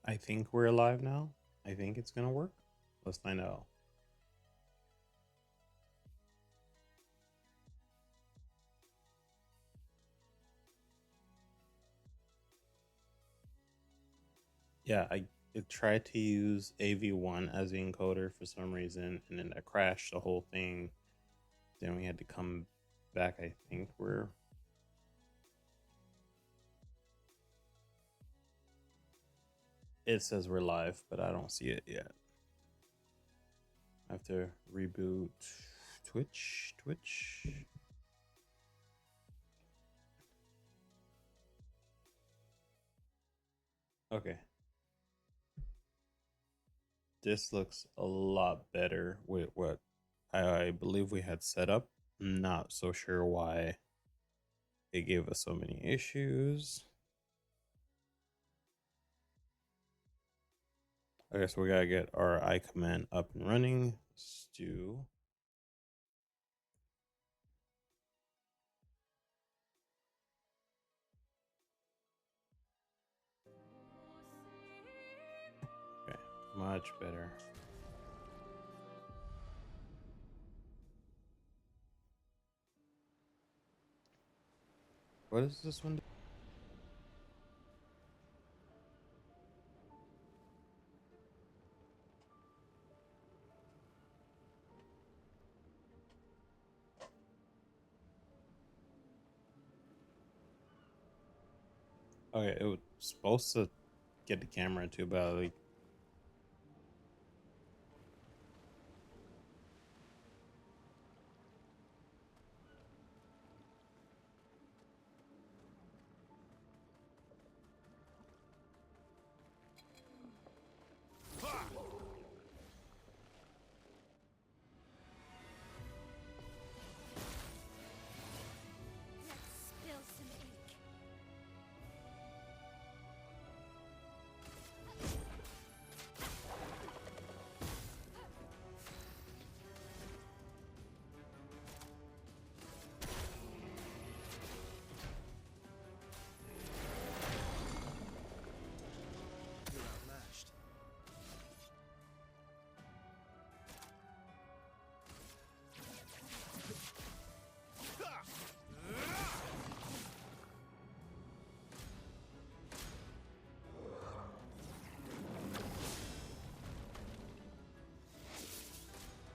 I think we're alive now. I think it's gonna work. Let's find out. Yeah, I tried to use AV1 as the encoder for some reason, and then that crashed the whole thing. Then we had to come back. I think it says we're live, but I don't see it yet. I have to reboot Twitch. Okay. This looks a lot better with what I believe we had set up. Not so sure why it gave us so many issues. Okay, so we gotta get our I command up and running. Stew. Okay, much better. What is this one? Okay, it was supposed to get the camera too, but like Spill some ink. You're outmatched.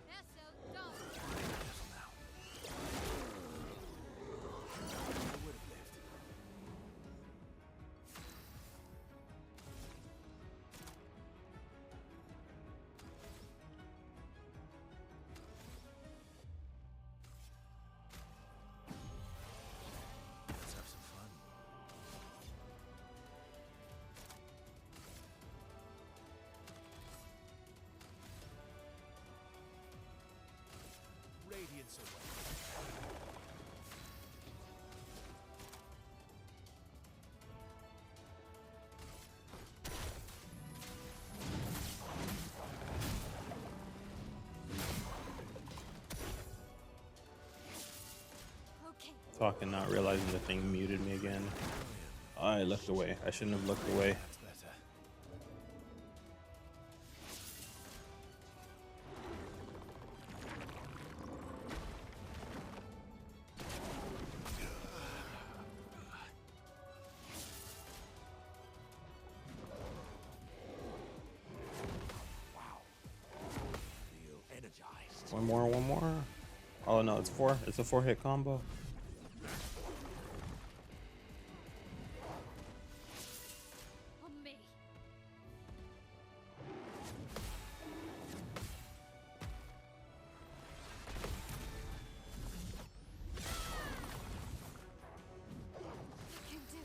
Esso, go! Careful now. I would have lived. Let's have some fun. Radiance away. Okay. talking, not realizing the thing muted me again. I looked away. I shouldn't have looked away. That's better. Wow. Feel energized. One more, one more. Oh no, it's four. It's a 4-hit combo. On me. You can do it.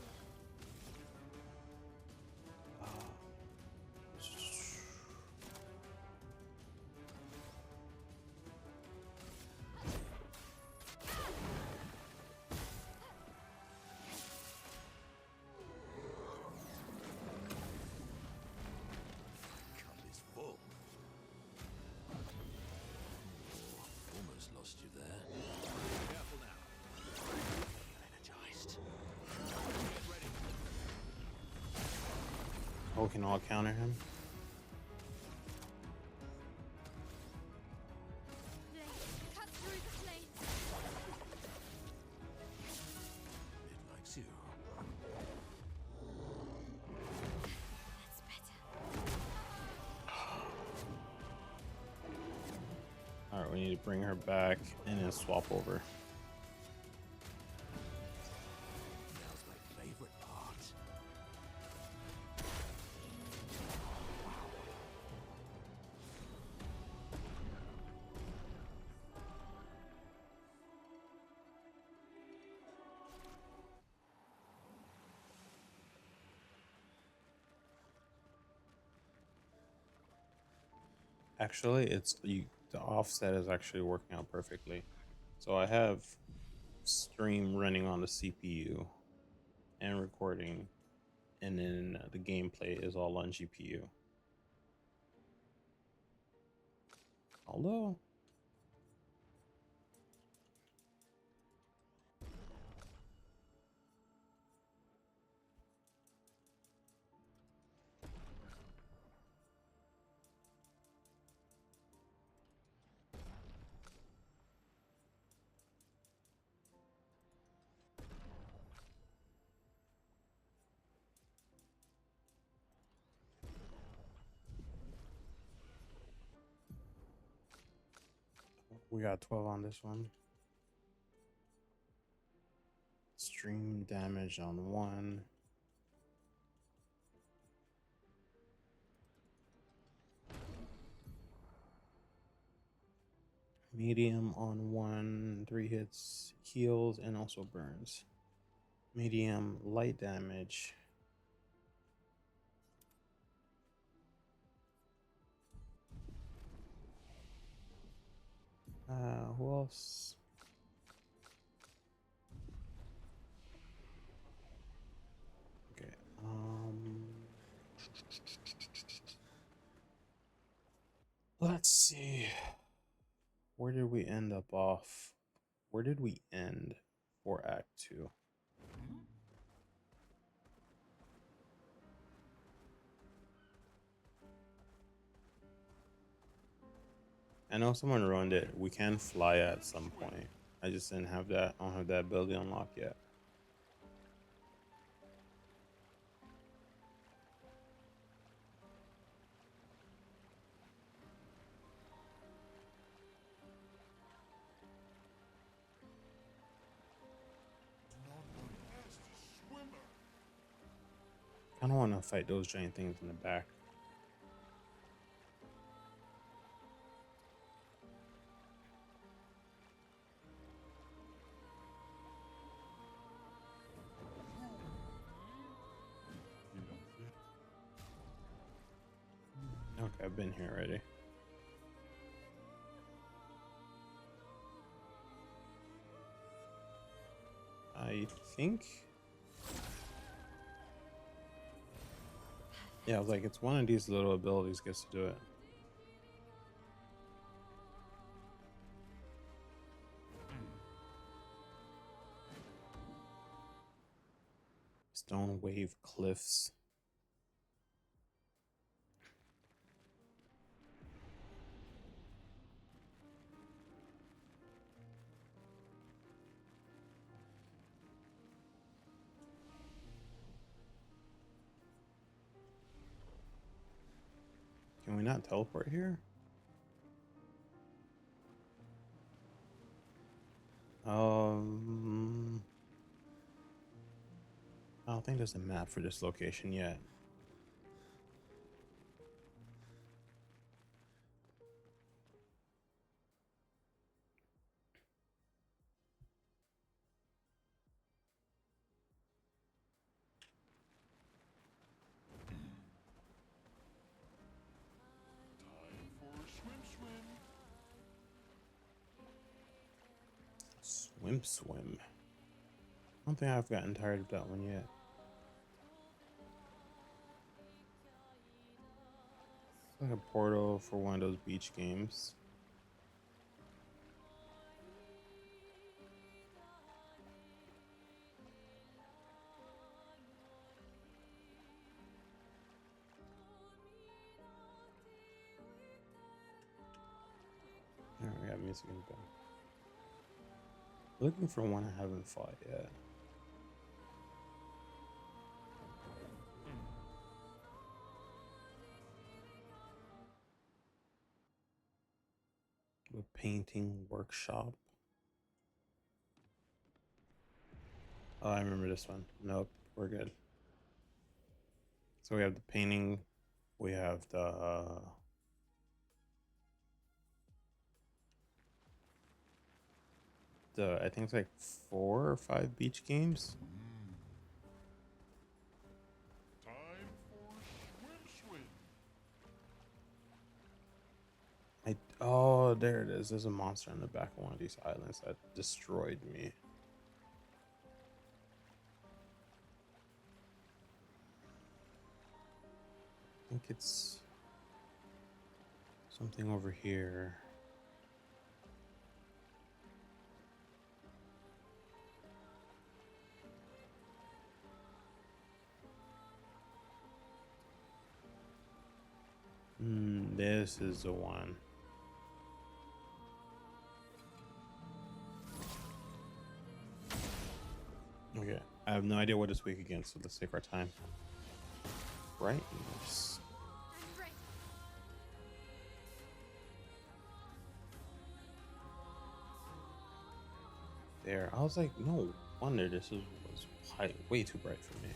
we can all counter him. Blade, cut through the flames. It likes you. That's better. All right, we need to bring her back and then swap over. Now's my favorite part. Actually, the offset is actually working out perfectly. So I have stream running on the CPU and recording, and then the gameplay is all on GPU. Although we got 12 on this one. Stream damage on 1. Medium on 1, 3 hits, heals, and also burns. Medium light damage. Who else? Okay. Let's see. Where did we end up off? Where did we end for Act 2? I know someone ruined it. We can fly at some point. I just didn't have that. I don't have that ability unlocked yet. I don't want to fight those giant things in the back. Okay, I've been here already. I think. Yeah, I was like, it's one of these little abilities gets to do it. Stone Wave Cliffs. Can we not teleport here? I don't think there's a map for this location yet. Swim. I don't think I've gotten tired of that one yet. It's like a portal for one of those beach games. music in the back. Looking for one I haven't fought yet. The painting workshop. Oh, I remember this one. Nope, we're good. So we have the painting. We have the I think it's like 4 or 5 beach games. Time for swim. Oh, there it is. There's a monster on the back of one of these islands that destroyed me. I think it's something over here. This is the one. Okay, I have no idea what it's weak against, so let's take our time. Brightness. I'm ready. There, I was like, no wonder this was way too bright for me.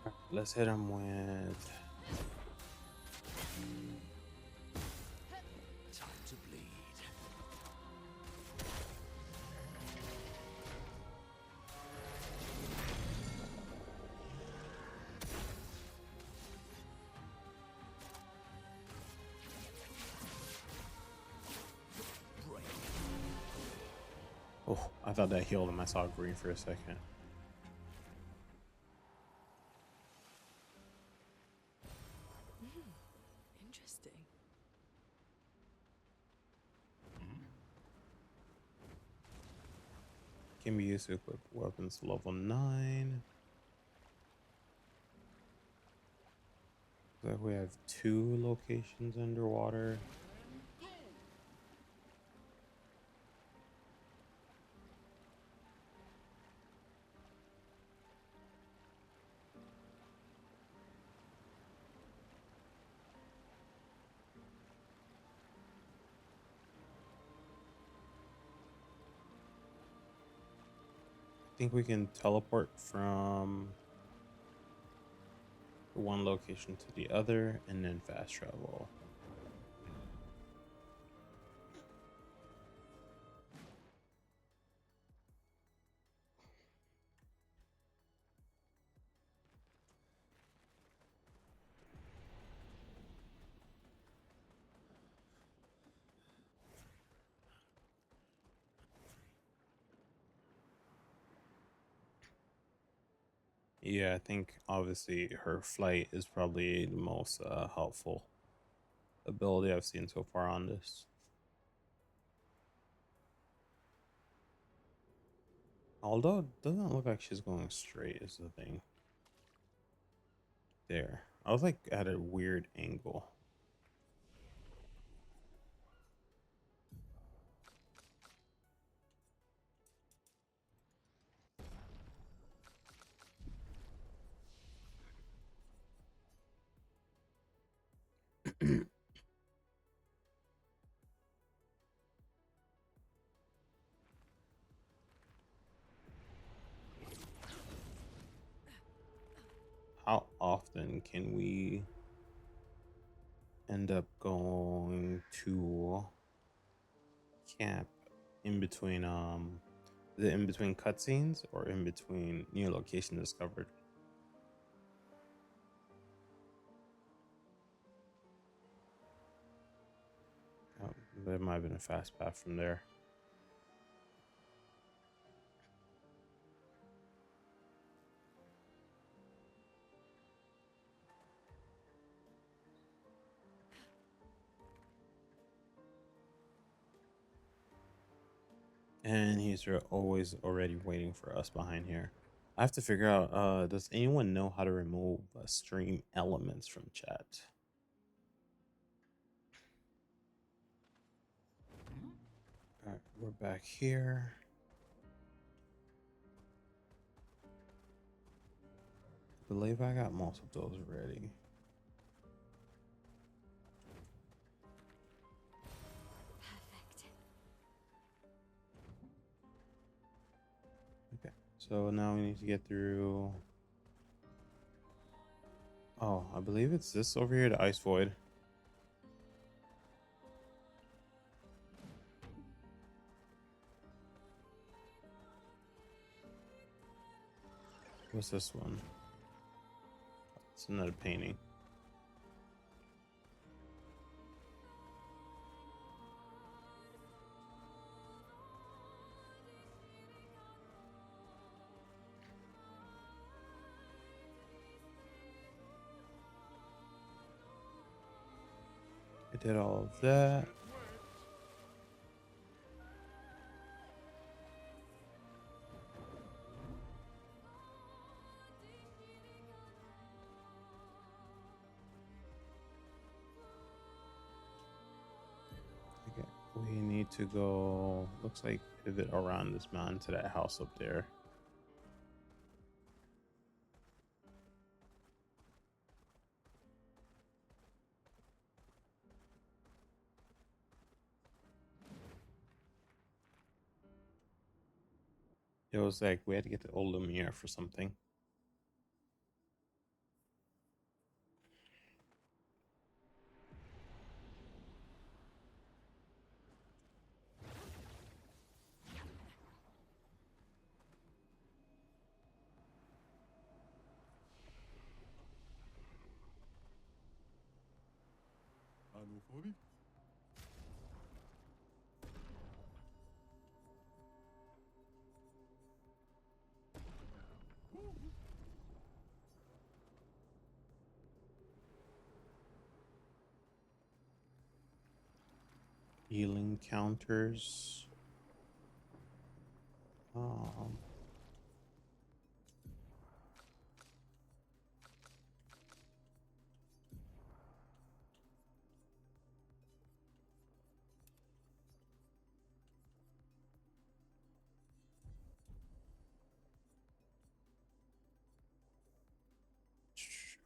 Alright, let's hit him with. Time to bleed. Oh, I thought that healed him. I saw green for a second. Interesting. Can be used to equip weapons level 9. Looks like we have 2 locations underwater. I think we can teleport from one location to the other and then fast travel. Yeah, I think obviously her flight is probably the most helpful ability I've seen so far on this. Although it doesn't look like she's going straight is the thing. There. I was like at a weird angle. How often can we end up going to camp in between is it in between cutscenes or in between new location discovered? Oh, there might have been a fast path from there. And he's always already waiting for us behind here. I have to figure out, does anyone know how to remove stream elements from chat? Alright, we're back here. I believe I got most of those ready. Perfect. Okay, so now we need to get through. Oh, I believe it's this over here, the Ice Void. What's this one? It's another painting. I did all of that. Get wet. Okay, we need to go. Looks like pivot around this mountain to that house up there. It was like we had to get the old Lumiere for something. Hanno funny? Healing counters.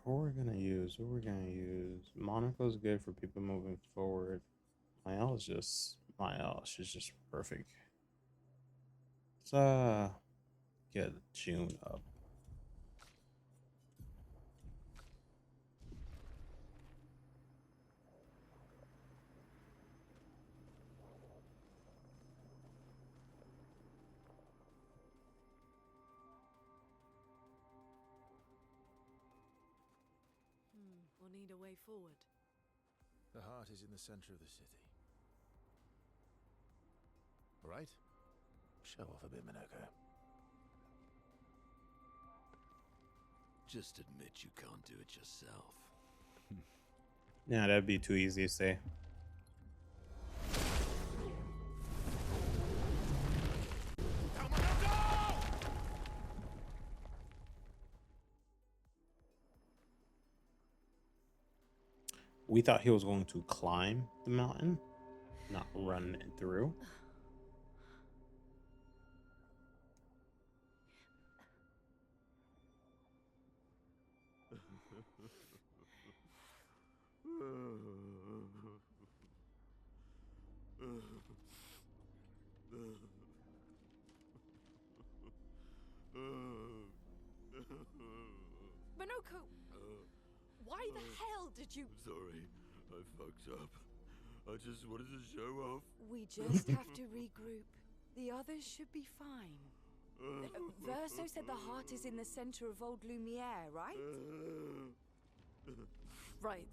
What we're gonna use? What we're gonna use? Monaco's good for people moving forward. Mael. She's just perfect. Let's get June up. We'll need a way forward. The heart is in the center of the city. All right? Show off a bit, Minoko. Just admit you can't do it yourself. Yeah, that'd be too easy to say. We thought he was going to climb the mountain, not run it through. Minoko! Why the hell did you... Sorry, I fucked up. I just wanted to show off. We just have to regroup. The others should be fine. Verso said the heart is in the center of Old Lumiere, right? Right.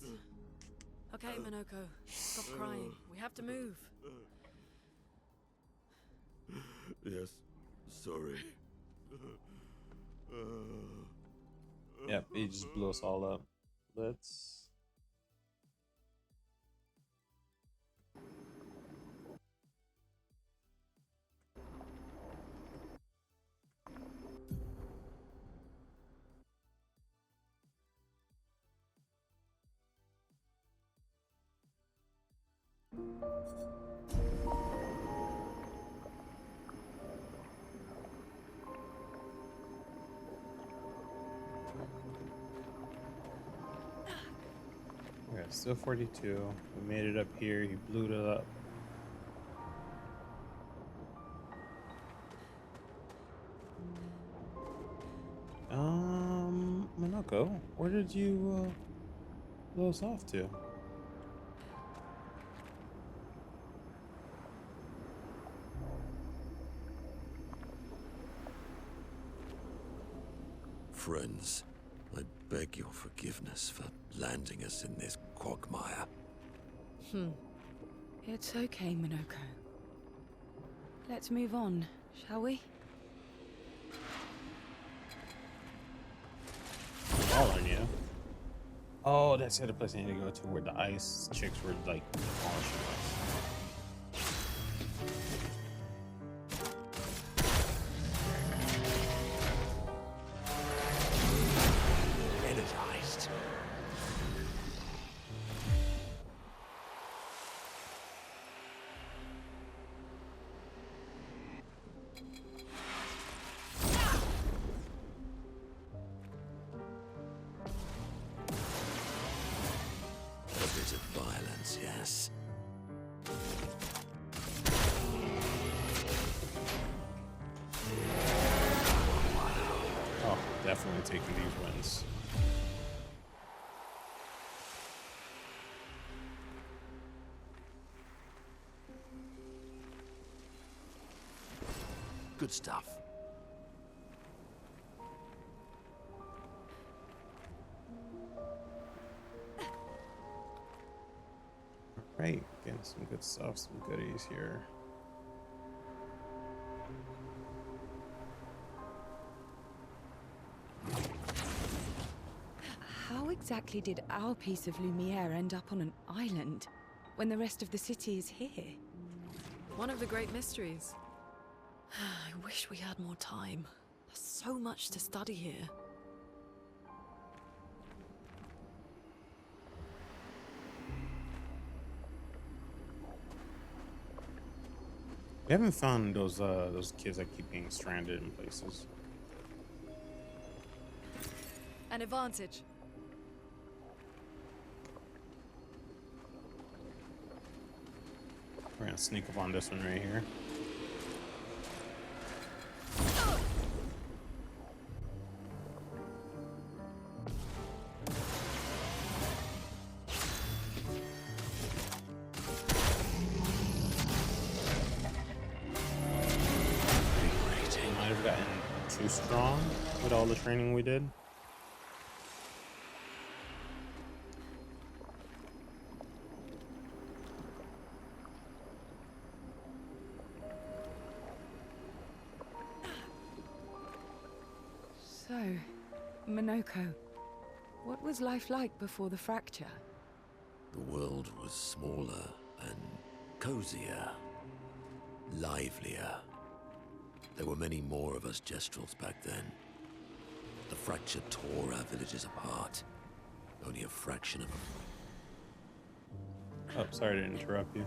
Okay, Minoko. Stop crying. We have to move. Yes, sorry. Yep, he just blew us all up. Let's. Alright, still 42. We made it up here. He blew it up. Minoko, where did you blow us off to? Friends, I beg your forgiveness for landing us in this quagmire. It's okay, Minoko. Let's move on, shall we? Following you. Oh, that's the other place I need to go to where the ice chicks were like polishing us. Energized. A bit of violence, yes. Oh, definitely taking these wins. Good stuff. Right, getting some good stuff, some goodies here. How exactly did our piece of Lumiere end up on an island when the rest of the city is here? One of the great mysteries. I wish we had more time. There's so much to study here. We haven't found those kids that keep being stranded in places. An advantage. We're gonna sneak up on this one right here. Might have gotten too strong with all the training we did. So, Minoko, what was life like before the fracture? The world was smaller and cozier, livelier. There were many more of us Gestrels back then. The fracture tore our villages apart. Only a fraction of them. Oh, sorry to interrupt you.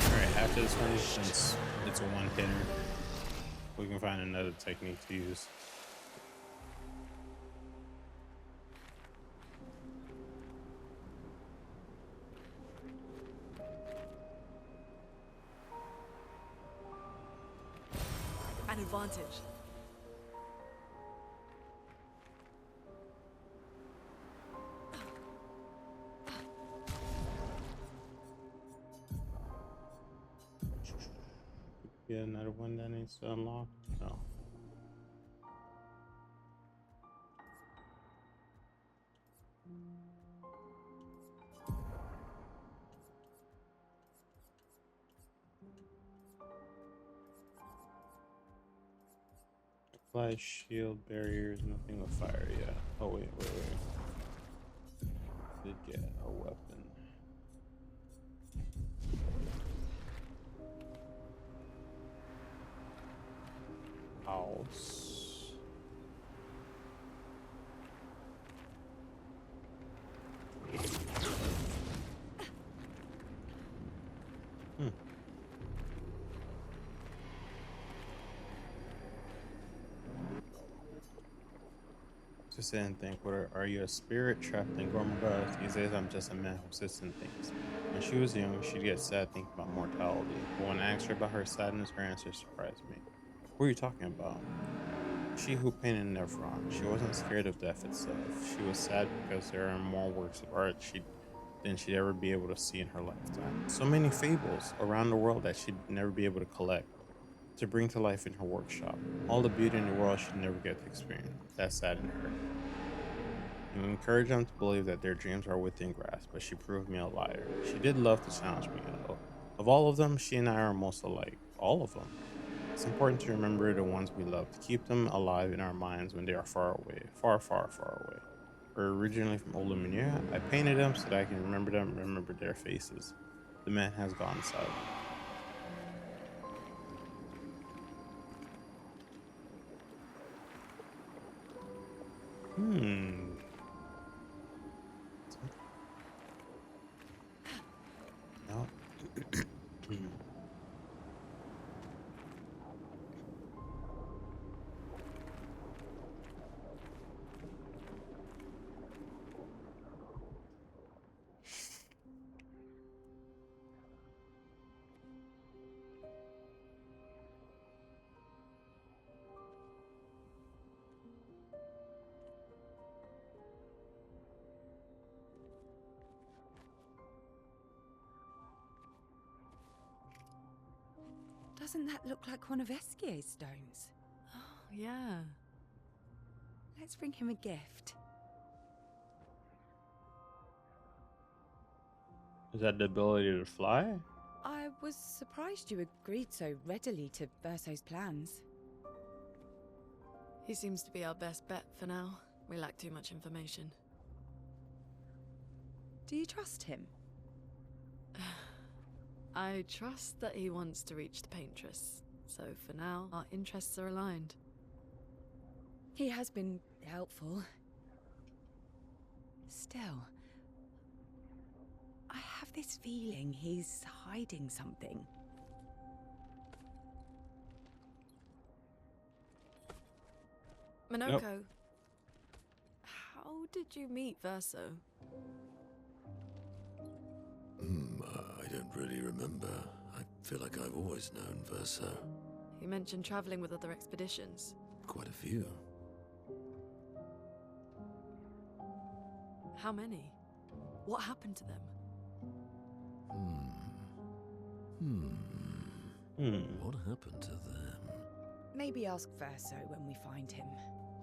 Alright, after this one, since it's a one-hitter, we can find another technique to use. An advantage. Yeah, another one that needs to unlock. No. Apply shield barriers, nothing with fire yet. Oh wait. Did get a weapon. House. to sit and think, are you a spirit trapped in Gormaga? These days, I'm just a man who sits and thinks. When she was young, she'd get sad thinking about mortality. But when I asked her about her sadness, her answer surprised me. What are you talking about? She who painted Nevron, she wasn't scared of death itself. She was sad because there are more works of art than she'd ever be able to see in her lifetime. So many fables around the world that she'd never be able to collect, to bring to life in her workshop. All the beauty in the world she'd never get to experience. That saddened her. And encouraged them to believe that their dreams are within grasp, but she proved me a liar. She did love to challenge me, though. Of all of them, she and I are most alike. All of them. It's important to remember the ones we love, to keep them alive in our minds when they are far away. Far, far, far away. We're originally from Old Lumiere. I painted them so that I can remember them, remember their faces. The man has gone silent. No. Doesn't that look like one of Esquier's stones? Oh, yeah. Let's bring him a gift. Is that the ability to fly? I was surprised you agreed so readily to Verso's plans. He seems to be our best bet for now. We lack too much information. Do you trust him? I trust that he wants to reach the Paintress, so for now, our interests are aligned. He has been helpful. Still, I have this feeling he's hiding something. Minoko, how did you meet Verso? I don't really remember. I feel like I've always known Verso. You mentioned traveling with other expeditions. Quite a few. How many? What happened to them? What happened to them? Maybe ask Verso when we find him.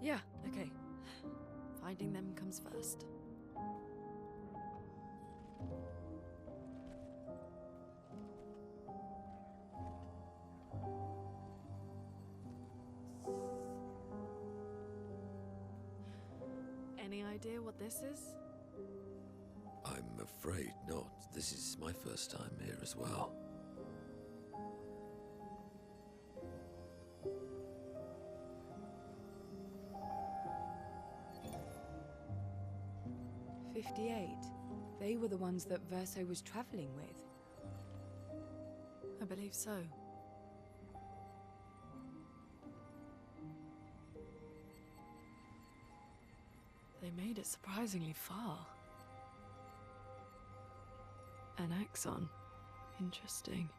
Yeah, okay. Finding them comes first. Any idea what this is? I'm afraid not. This is my first time here as well. They were the ones that Verso was traveling with. I believe so. They made it surprisingly far. An axon. Interesting.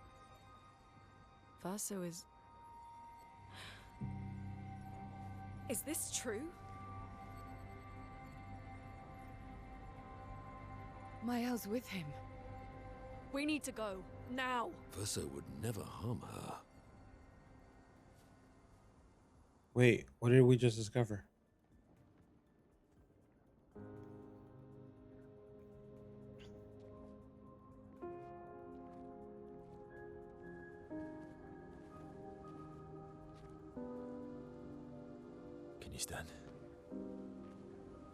Verso is... Is this true? Mael's with him. We need to go. Now! Verso would never harm her. Wait, what did we just discover? Can you stand?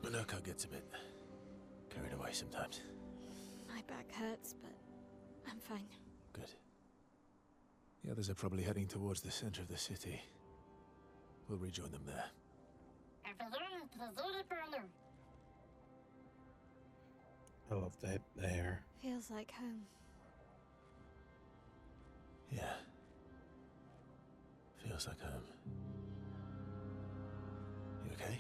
Minoko gets a bit carried away sometimes. My back hurts, but I'm fine. Good. The others are probably heading towards the center of the city. We'll rejoin them there. I love that the hair. Feels like home. Yeah. Feels like home. You okay?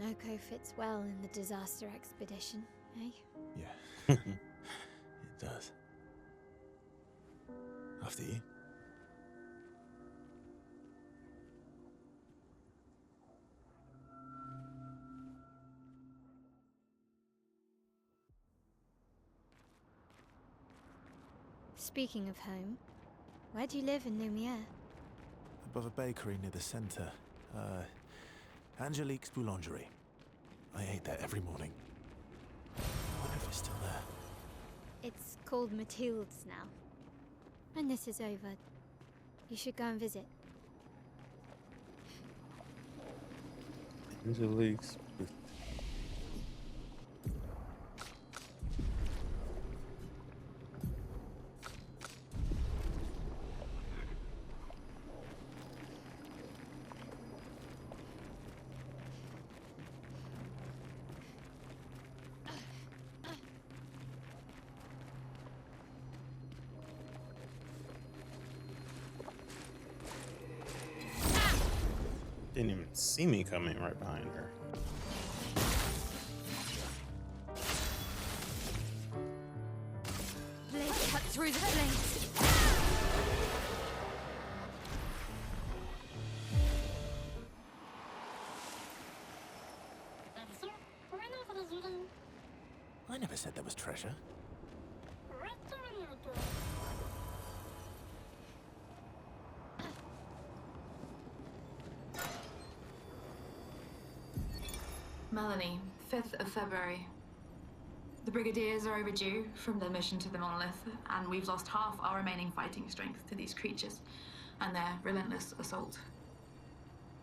Noko fits well in the disaster expedition, eh? Yeah, it does. After you. Speaking of home, where do you live in Lumiere? Above a bakery near the center. Angelique's Boulangerie. I ate there every morning. I wonder if it's still there. It's called Mathilde's now. When this is over, you should go and visit. Angelique's. Didn't even see me coming right behind her. Blade cut through the flames. I never said there was treasure. Melanie, 5th of February. The Brigadiers are overdue from their mission to the Monolith, and we've lost half our remaining fighting strength to these creatures and their relentless assault.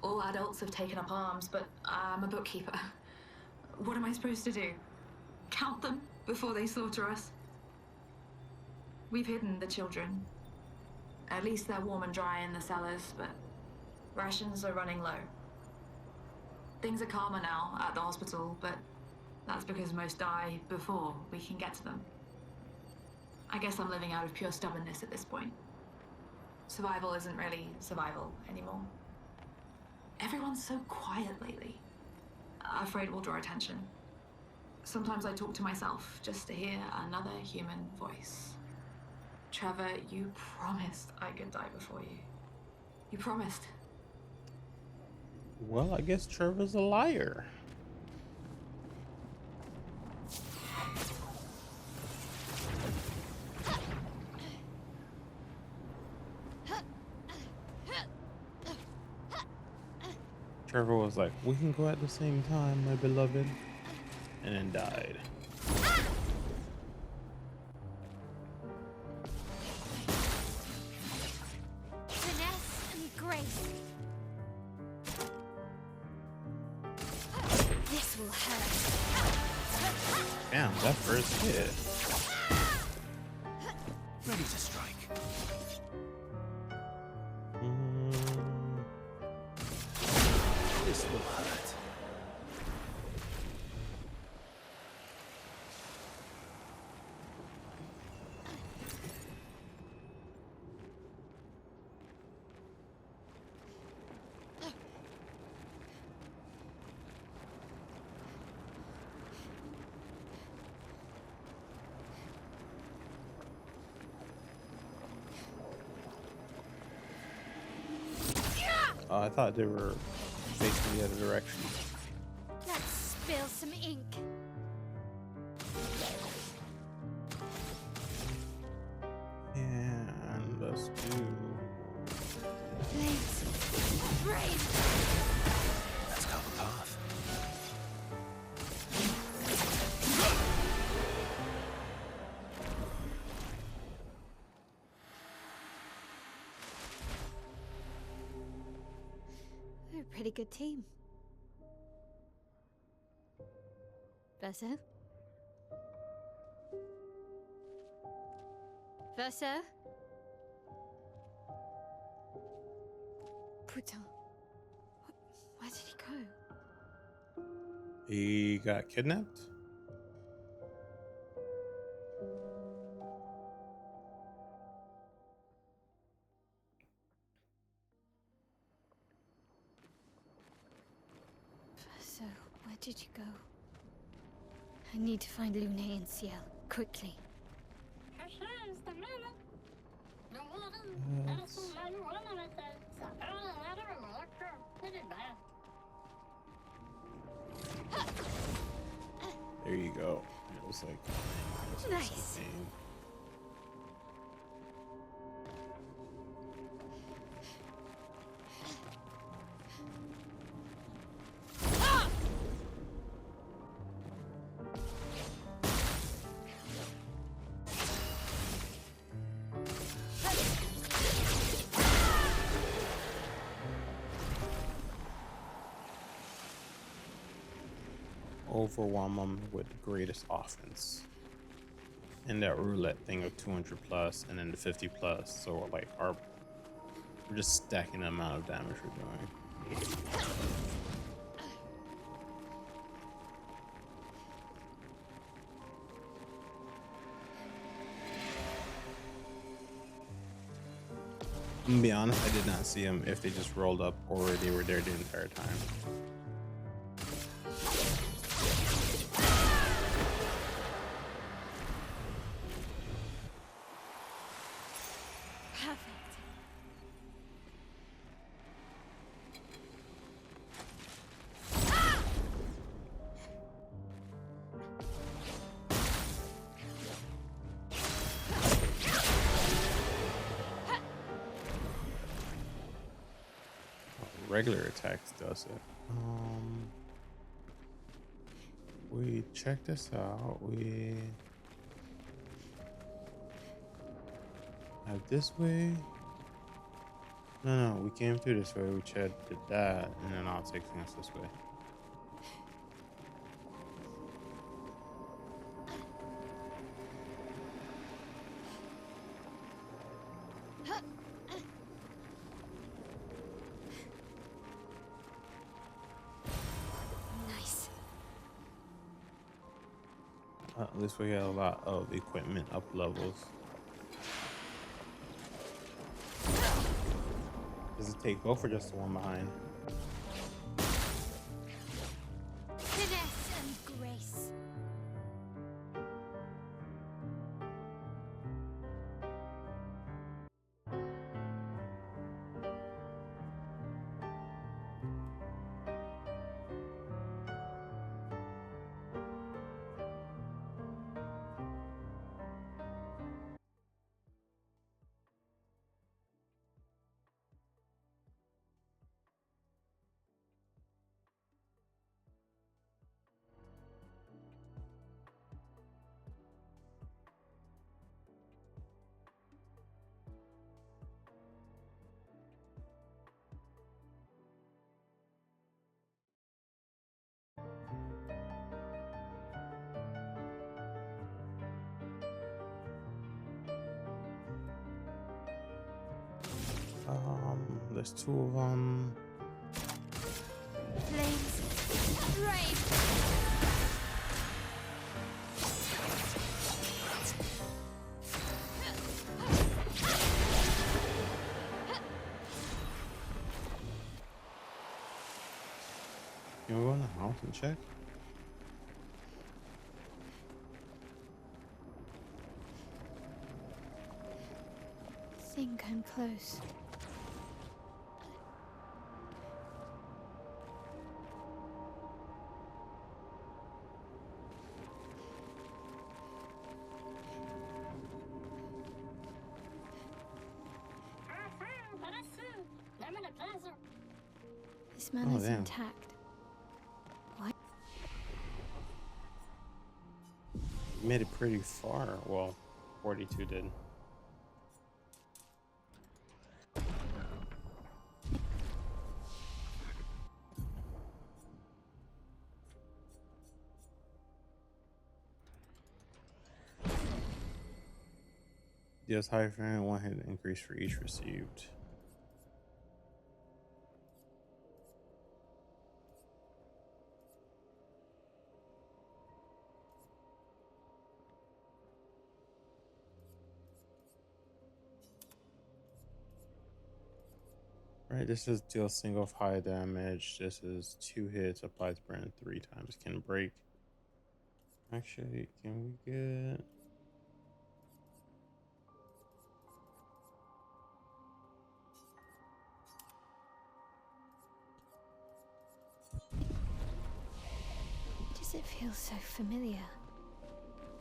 All adults have taken up arms, but I'm a bookkeeper. What am I supposed to do? Count them before they slaughter us? We've hidden the children. At least they're warm and dry in the cellars, but rations are running low. Things are calmer now at the hospital, but that's because most die before we can get to them. I guess I'm living out of pure stubbornness at this point. Survival isn't really survival anymore. Everyone's so quiet lately. Afraid we'll draw attention. Sometimes I talk to myself just to hear another human voice. Trevor, you promised I could die before you. You promised. Well, I guess Trevor's a liar. Trevor was like, "We can go at the same time, my beloved," and then died. Finesse and grace. This will hurt. Damn, that first hit. Ready to strike. This will hurt. I thought they were facing the other direction. Let's spill some ink. And let's do. Blades. Brave. Let's carve a path. We're a pretty good team. Verso? Verso? Putain. Where did he go? He got kidnapped? Verso, where I need to find Lune and Ciel, quickly. There you go. It was like Nice. something. Overwhelm them with the greatest offense. And that roulette thing of 200 plus and then the 50 plus. So like we're just stacking the amount of damage we're doing. I'm gonna be honest, I did not see them if they just rolled up or they were there the entire time. Regular attacks does it. We check this out. We have this way. No, we came through this way. We did that, and then I'll take things this way. At least we got a lot of equipment up levels. Does it take both or just the one behind? Finesse and grace. There's two of them. Flames. Rage. Can we go in the house and check? Think I'm close. This man is damn. intact. What? Made it pretty far. Well, 42 did. Deals high for 1 hit increase for each received. Right, this is deal single high damage. This is 2 hits, applies burn 3 times. Can break Actually, can we get... Does it feel so familiar?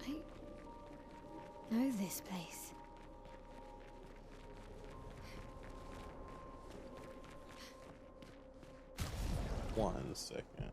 I know this place. One second.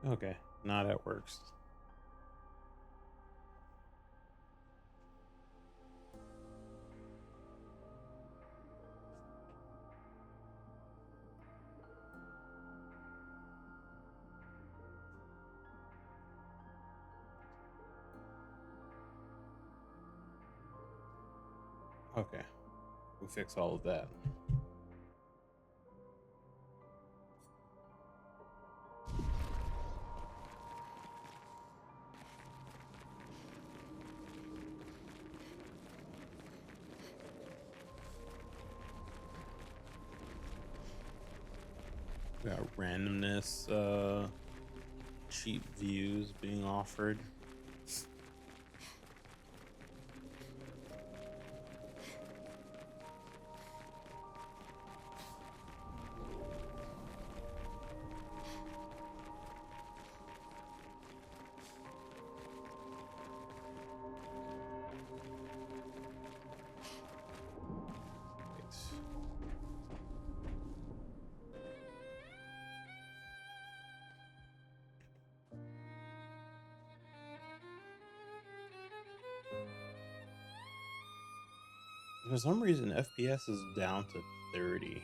Okay, now that works. Okay, we fix all of that. We got randomness, cheap views being offered. For some reason, FPS is down to 30.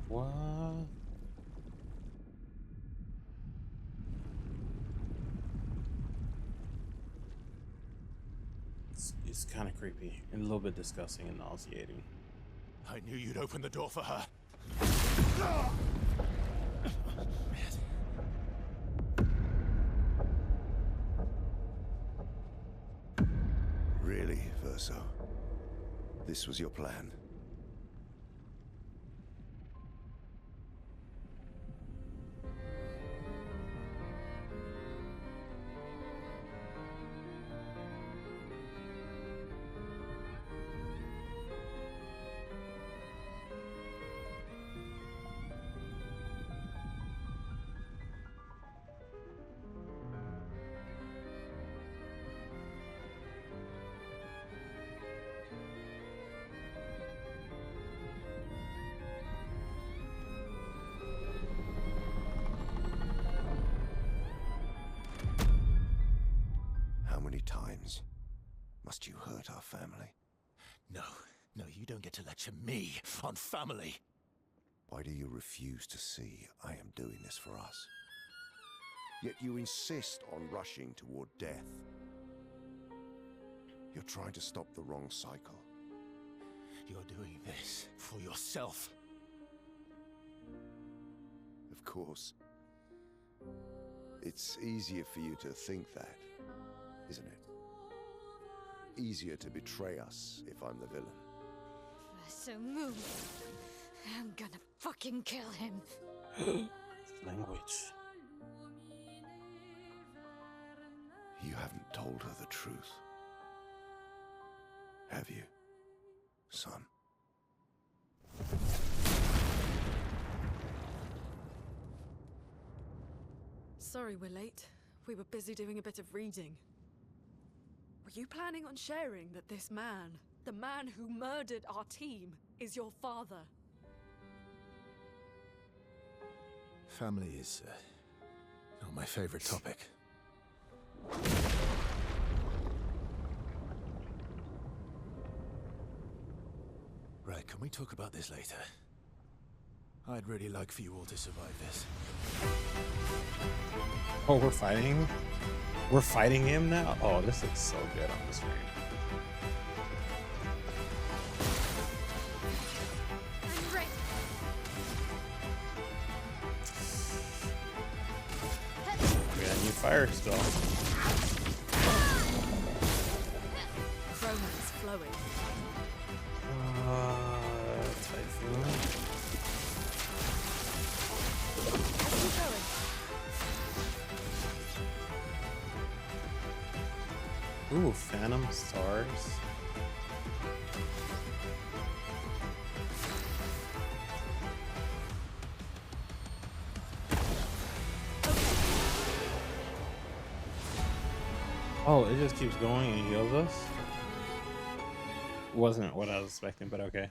What? It's kind of creepy and a little bit disgusting and nauseating. I knew you'd open the door for her. Verso. This was your plan. How many times must you hurt our family? No, you don't get to lecture me on family. Why do you refuse to see I am doing this for us? Yet you insist on rushing toward death. You're trying to stop the wrong cycle. You're doing this for yourself. Of course. It's easier for you to think that, isn't it? Easier to betray us if I'm the villain. So move. I'm gonna fucking kill him. Language. You haven't told her the truth. Have you, son? Sorry we're late. We were busy doing a bit of reading. Were you planning on sharing that this man, the man who murdered our team, is your father? Family is not my favorite topic. Right, can we talk about this later? I'd really like for you all to survive this. Oh, we're fighting? We're fighting him now? Oh, this looks so good on the screen. I'm ready. We got a new fire spell. Chroma's flowing. Typhoon. Keep going. Ooh, Phantom Stars. Oh, it just keeps going and heals us? Wasn't what I was expecting, but okay.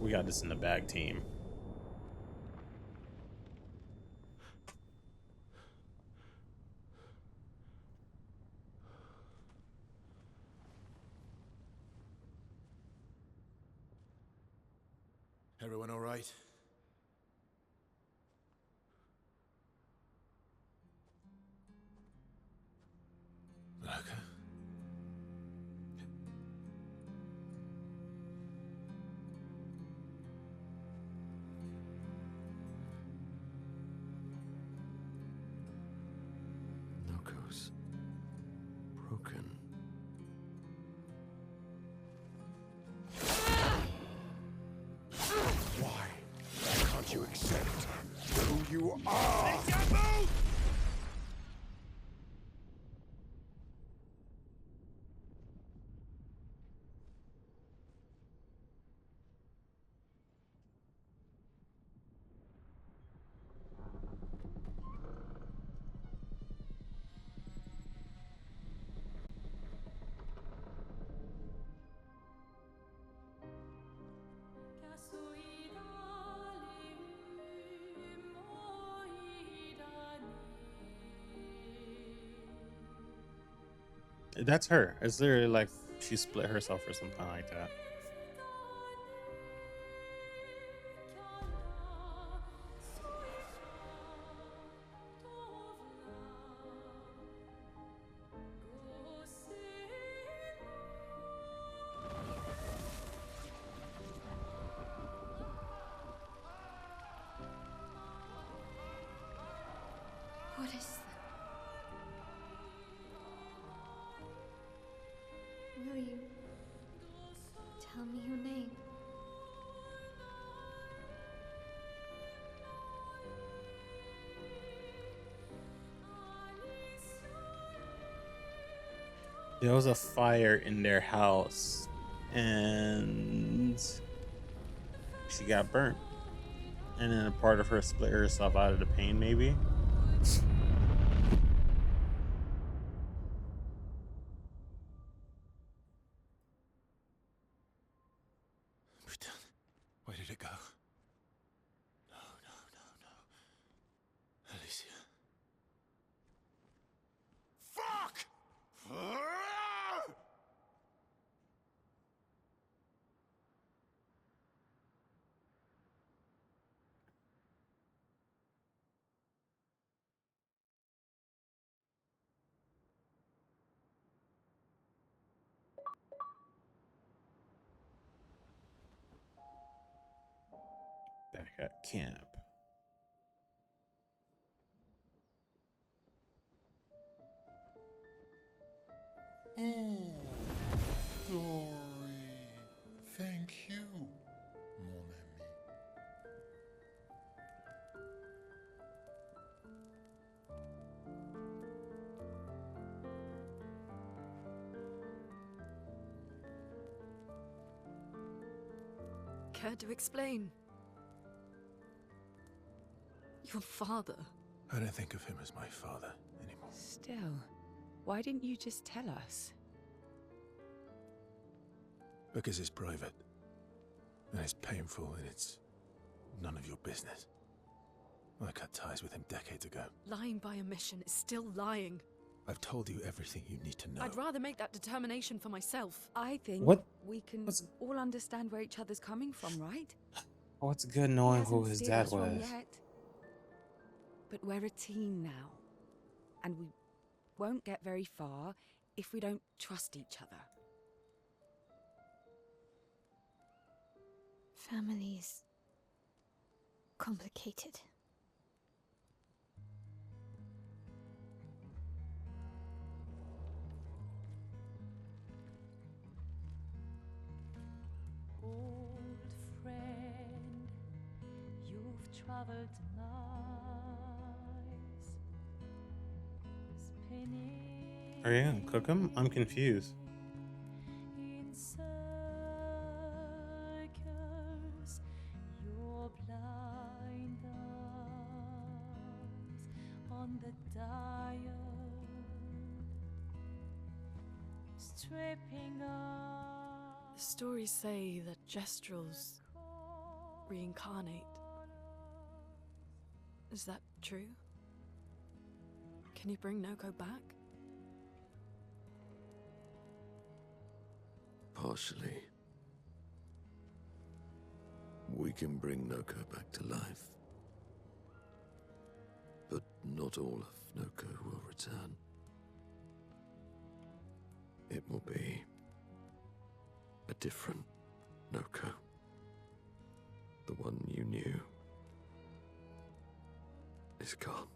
We got this in the bag, team. Everyone all right? Okay. Noko's broken. Why can't you accept who you are? That's her. It's literally like she split herself or something like that. Tell me your name. There was a fire in their house and she got burnt. And then a part of her split herself out of the pain, maybe? Britain, where did it go? No, no, no, no. Alicia. Fuck! Back at camp. Oh, Dory. Thank you, mon ami. Care to explain? Your father. I don't think of him as my father anymore. Still, why didn't you just tell us? Because it's private. And it's painful and it's none of your business. I cut ties with him decades ago. Lying by omission is still lying. I've told you everything you need to know. I'd rather make that determination for myself. I think What? we can What's- all understand where each other's coming from, right? Oh, it's good He knowing who hasn't his steered dad us wrong was. yet. But we're a team now. And we won't get very far if we don't trust each other. Family's complicated. Old friend, you've traveled miles, spinning Are you gonna cook him? I'm confused. in circles. Your blind eyes on the dial, stripping off. The stories say that Jestrels reincarnate. Is that true? Can you bring Noko back? Partially. We can bring Noko back to life. But not all of Noko will return. It will be a different Noko. The one you knew is gone.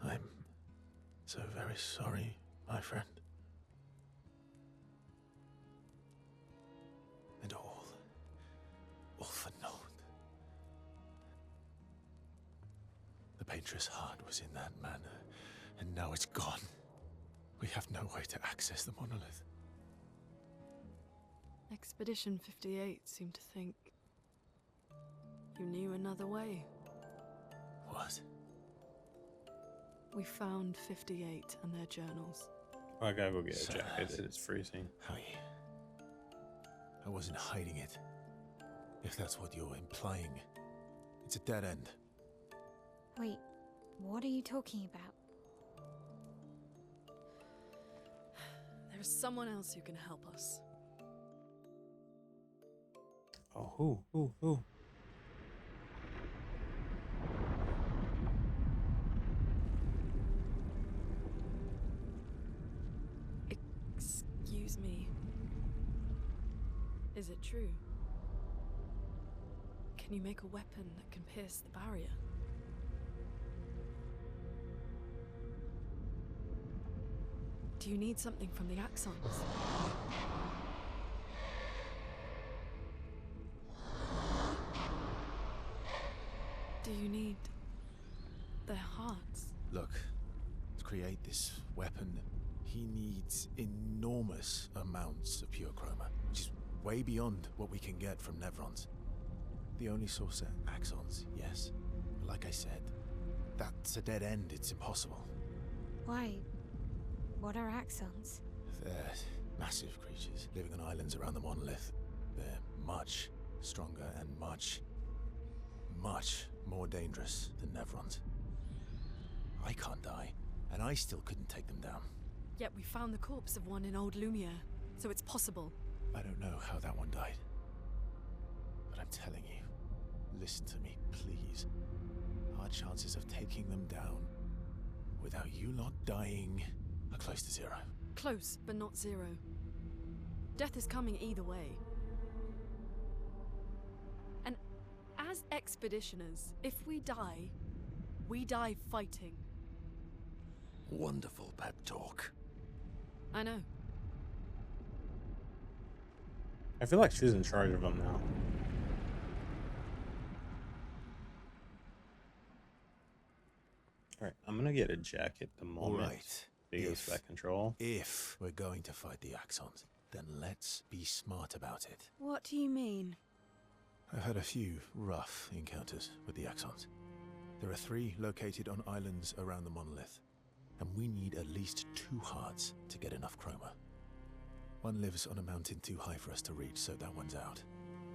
I'm so very sorry, my friend. And all for naught. The Painter's heart was in that manor, and now it's gone. We have no way to access the monolith. Expedition 58 seemed to think you knew another way. What? We found 58 and their journals. Oh, I gotta go get a So jacket. that's- It's freezing. I wasn't hiding it. If that's what you're implying. It's a dead end. Wait, what are you talking about? There is someone else who can help us. Oh, who? Excuse me. Is it true? Can you make a weapon that can pierce the barrier? Do you need something from the Axons? Do you need their hearts? Look, to create this weapon, he needs enormous amounts of pure chroma, which is way beyond what we can get from Nevrons. The only source are Axons, yes. But like I said, that's a dead end. It's impossible. Why? What are axons? They're massive creatures living on islands around the monolith. They're much stronger and much more dangerous than Nevrons. I can't die, and I still couldn't take them down. Yet we found the corpse of one in Old Lumiere, so it's possible. I don't know how that one died. But I'm telling you, listen to me, please. Our chances of taking them down without you lot dying are close to zero. Close, but not zero. Death is coming either way. And as expeditioners, if we die fighting. Wonderful pep talk. I know. I feel like she's in charge of them now. Alright, I'm gonna get a jacket the moment Alright. they give us that control. If we're going to fight the Axons, then let's be smart about it. What do you mean? I've had a few rough encounters with the Axons. There are 3 located on islands around the monolith, and we need at least 2 hearts to get enough chroma. One lives on a mountain too high for us to reach, so that one's out.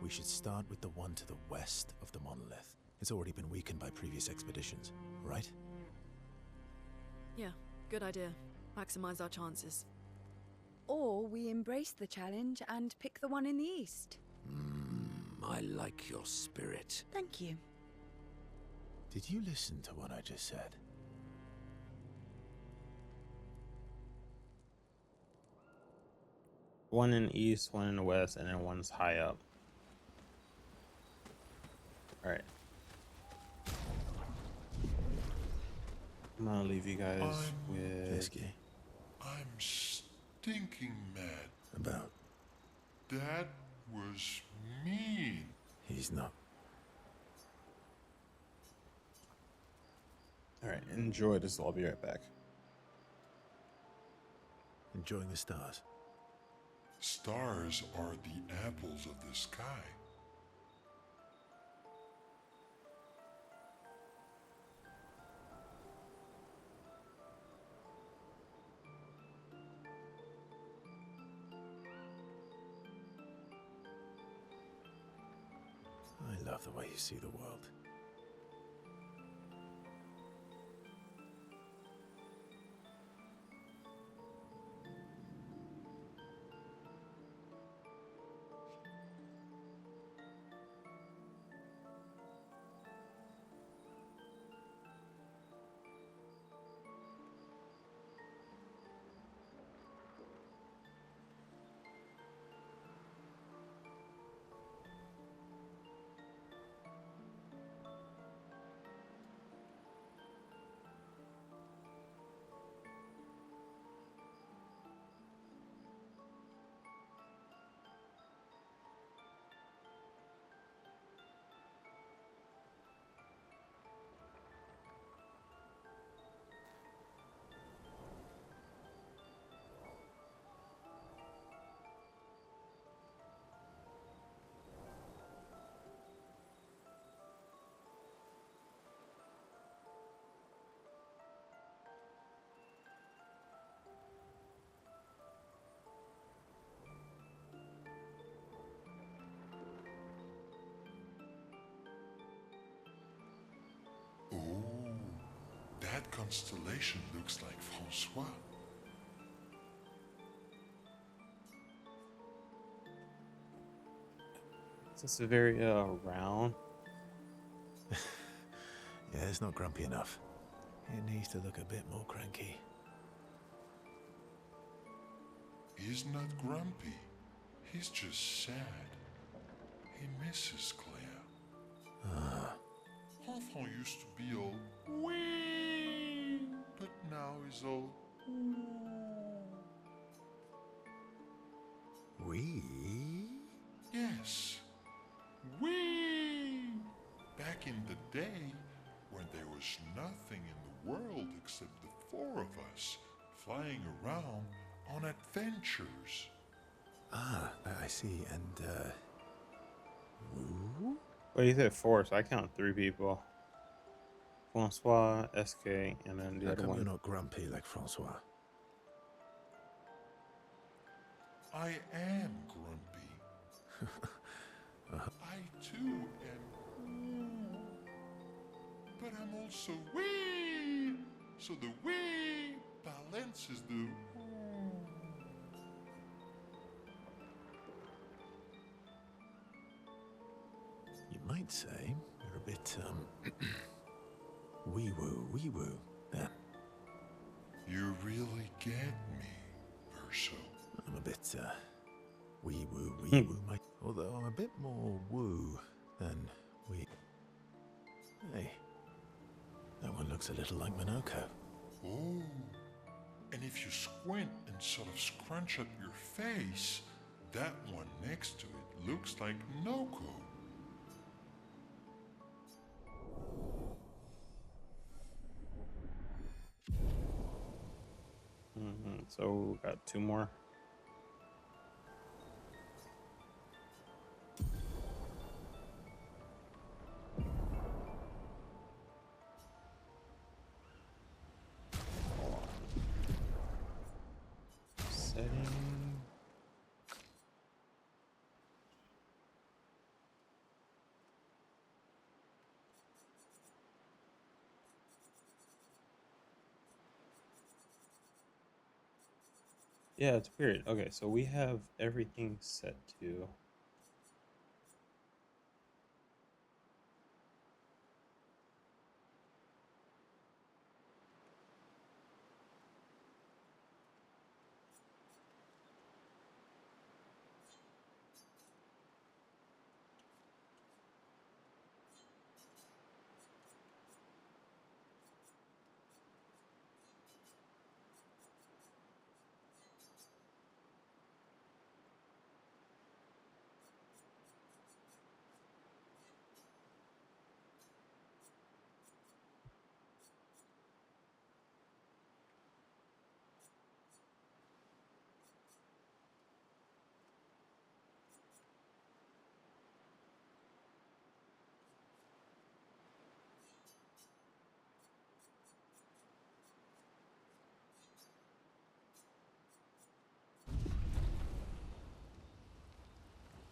We should start with the one to the west of the monolith. It's already been weakened by previous expeditions, right? Yeah, good idea. Maximize our chances. Or we embrace the challenge and pick the one in the east. I like your spirit. Thank you. Did you listen to what I just said? One in the east, one in the west, and then one's high up. Alright. I'm gonna leave you guys with... Whiskey. I'm stinking mad. About? That was mean. He's not. Alright, enjoy this. I'll be right back. Enjoying the stars. Stars are the apples of the sky. I love the way you see the world. Oh, that constellation looks like Francois. This is very round. Yeah, it's not grumpy enough. It needs to look a bit more cranky. He's not grumpy. He's just sad. He misses Claire. Enfant used to be all wee, but now he's all ooh. We? Yes. We! Back in the day, when there was nothing in the world except the four of us flying around on adventures. Ah, I see. And, Woo? Well, you said four, so I count three people. Francois, SK, and then the How other come you're one. not grumpy like Francois? I am grumpy. I too am. But I'm also wee. So the wee balances the. You might say you're a bit, wee-woo, then. You really get me, Verso. I'm a bit, wee-woo, although I'm a bit more woo than wee. Hey, that one looks a little like Minoko. Oh. And if you squint and sort of scrunch up your face, that one next to it looks like Noko. So we got two more. Setting. Yeah, it's weird. Okay, so we have everything set to.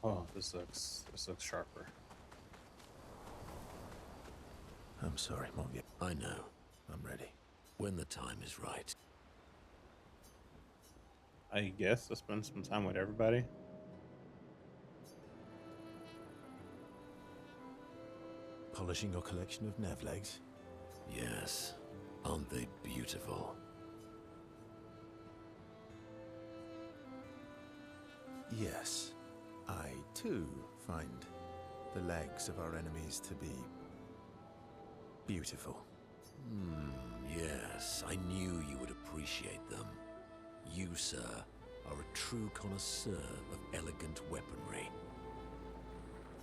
Oh, this looks sharper. I'm sorry, Monvier. I know. I'm ready. When the time is right. I guess I'll spend some time with everybody. Polishing your collection of Nev legs? Yes. Aren't they beautiful? Yes. I, too, find the legs of our enemies to be beautiful. Yes. I knew you would appreciate them. You, sir, are a true connoisseur of elegant weaponry.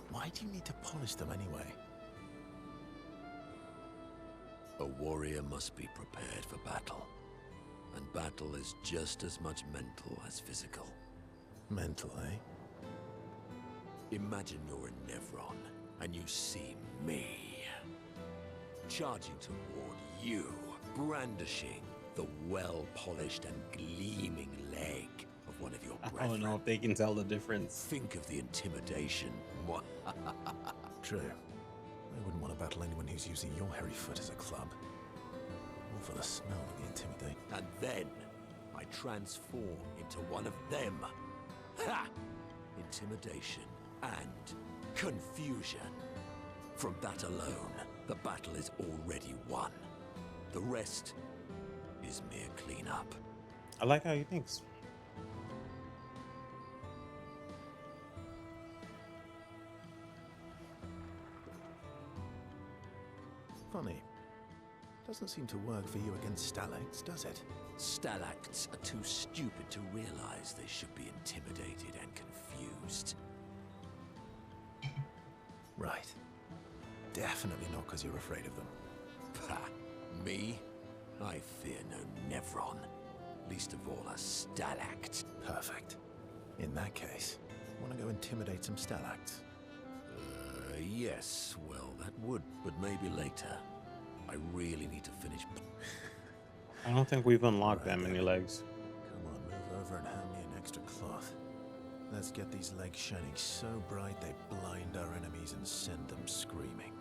Why do you need to polish them anyway? A warrior must be prepared for battle. And battle is just as much mental as physical. Mental, eh? Imagine you're in Nevron, and you see me. Charging toward you, brandishing the well-polished and gleaming leg of one of your I brethren. don't know if they can tell the difference. Think of the intimidation. True. I wouldn't want to battle anyone who's using your hairy foot as a club. Or for the smell of the intimidate. And then I transform into one of them. Ha! Intimidation and confusion. From that alone, the battle is already won. The rest is mere cleanup. I like how he thinks. Funny. Doesn't seem to work for you against stalactites, does it? Stalacts are too stupid to realize they should be intimidated and confused. Right. Definitely not because you're afraid of them. Ha! Me? I fear no Nevron. Least of all a stalact. Perfect. In that case, want to go intimidate some stalacts? Yes, well, that would, but maybe later. I really need to finish. I don't think we've unlocked Alright, that many then. legs. Come on, move over and hand me an extra cloth. Let's get these legs shining so bright they blind our enemies and send them screaming.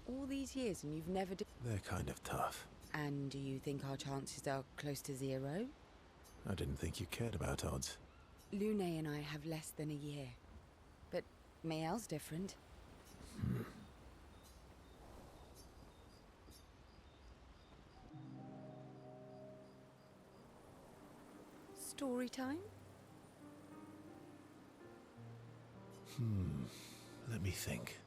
All these years and you've never... They're kind of tough. And do you think our chances are close to 0? I didn't think you cared about odds. Lune and I have less than a year. But Mael's different. Story time? Let me think.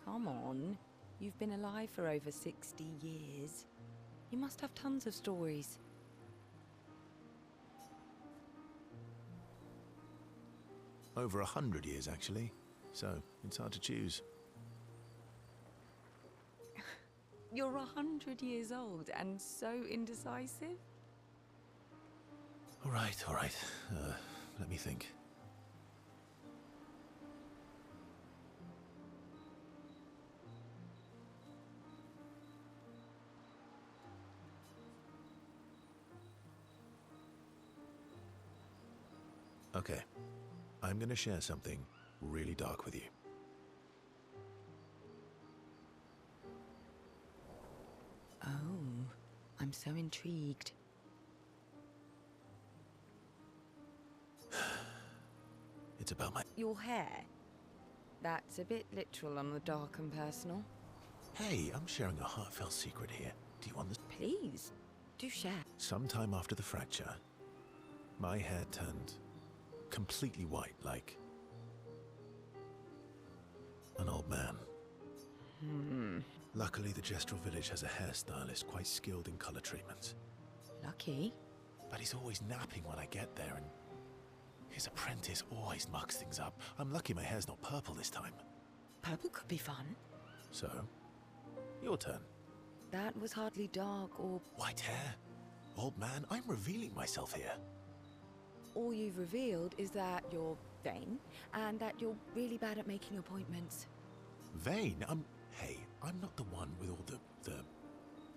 Come on. You've been alive for over 60 years. You must have tons of stories. Over 100 years, actually. So, it's hard to choose. You're 100 years old and so indecisive? All right, all right. Let me think. Okay. I'm gonna share something really dark with you. Oh, I'm so intrigued. It's about my... Your hair? That's a bit literal on the dark and personal. Hey, I'm sharing a heartfelt secret here. Do you want this? Please, do share. Sometime after the fracture, my hair turned completely white, like an old man. Luckily, the Gestrel village has a hairstylist quite skilled in color treatments. Lucky. But he's always napping when I get there, and his apprentice always mucks things up. I'm lucky my hair's not purple this time. Purple could be fun. So, your turn. That was hardly dark or... White hair? Old man, I'm revealing myself here. All you've revealed is that you're vain, and that you're really bad at making appointments. Vain? Hey, I'm not the one with all the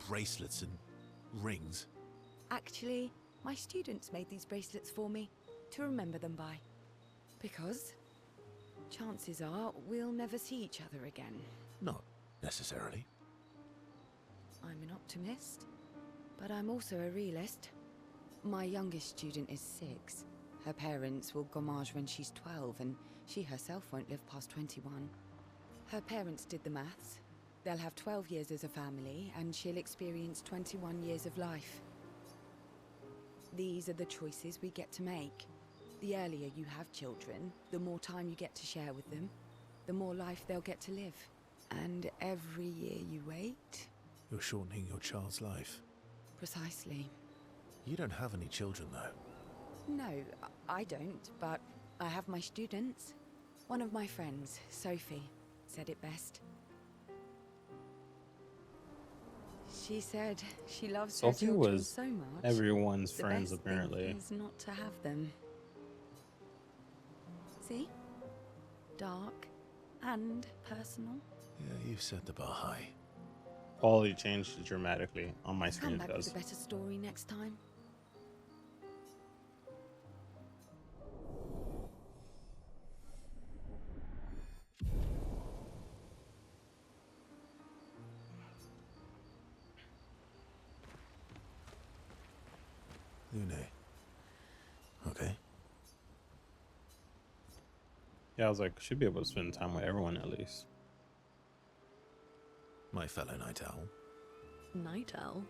bracelets and rings. Actually, my students made these bracelets for me, to remember them by. Because chances are we'll never see each other again. Not necessarily. I'm an optimist, but I'm also a realist. My youngest student is 6. Her parents will gommage when she's 12, and she herself won't live past 21. Her parents did the maths. They'll have 12 years as a family, and she'll experience 21 years of life. These are the choices we get to make. The earlier you have children, the more time you get to share with them, the more life they'll get to live. And every year you wait... You're shortening your child's life. Precisely. You don't have any children, though. No, I don't, but I have my students. One of my friends, Sophie, said it best. She said she loves her Sophie children was so much. everyone's The friends, best apparently. thing is not to have them. See? Dark and personal. Yeah, you've set the bar high. Quality changed dramatically on my screen. Come It back with does. a better story next time. Lune. Okay. Yeah, I was like, should be able to spend time with everyone at least. My fellow night owl, Night owl?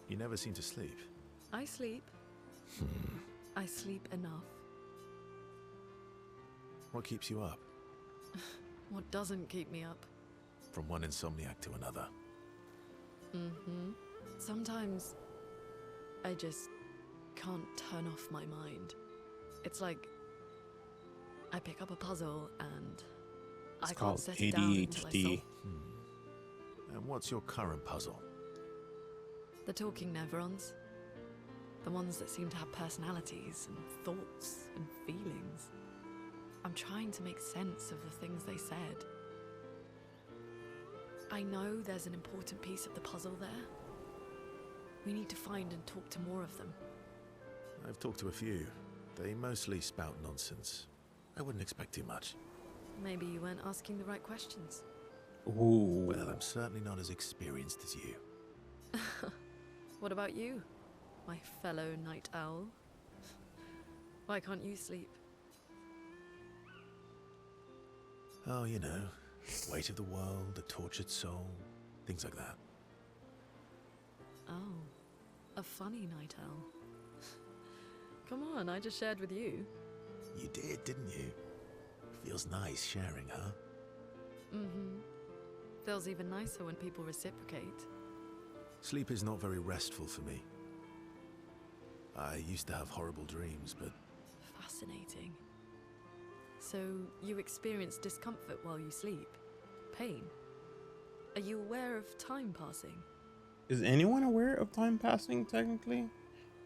you never seem to sleep. I sleep. I sleep enough. What keeps you up? What doesn't keep me up? From one insomniac to another. Mm-hmm. Sometimes I just can't turn off my mind. It's like I pick up a puzzle and It's I can't called set it down until I ADHD. solve And what's your current puzzle? the talking nevrons. The ones that seem to have personalities and thoughts and feelings. I'm trying to make sense of the things they said. I know there's an important piece of the puzzle there. We need to find and talk to more of them. I've talked to a few. They mostly spout nonsense. I wouldn't expect too much. Maybe you weren't asking the right questions. Ooh. Well, I'm certainly not as experienced as you. What about you, my fellow night owl? Why can't you sleep? Oh, you know, weight of the world, a tortured soul, things like that. Oh, a funny night owl. Come on, I just shared with you. You did, didn't you? Feels nice sharing, huh? Mm-hmm. Feels even nicer when people reciprocate. Sleep is not very restful for me. I used to have horrible dreams, but Fascinating. So, you experience discomfort while you sleep? Pain? Are you aware of time passing? Is anyone aware of time passing technically?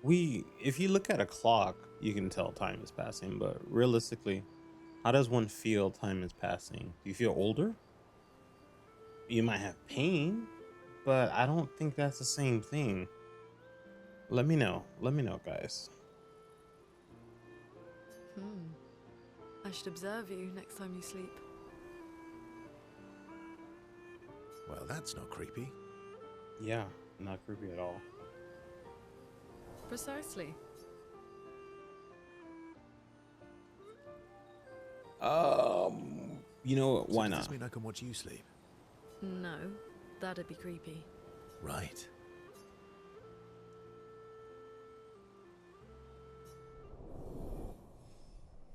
If you look at a clock, you can tell time is passing, but realistically, how does one feel time is passing? Do you feel older? You might have pain, but I don't think that's the same thing. Let me know, guys. I should observe you next time you sleep. well, that's not creepy. Yeah, not creepy at all. Precisely. You know what? Why so does not? this mean I can watch you sleep? No, that'd be creepy. Right.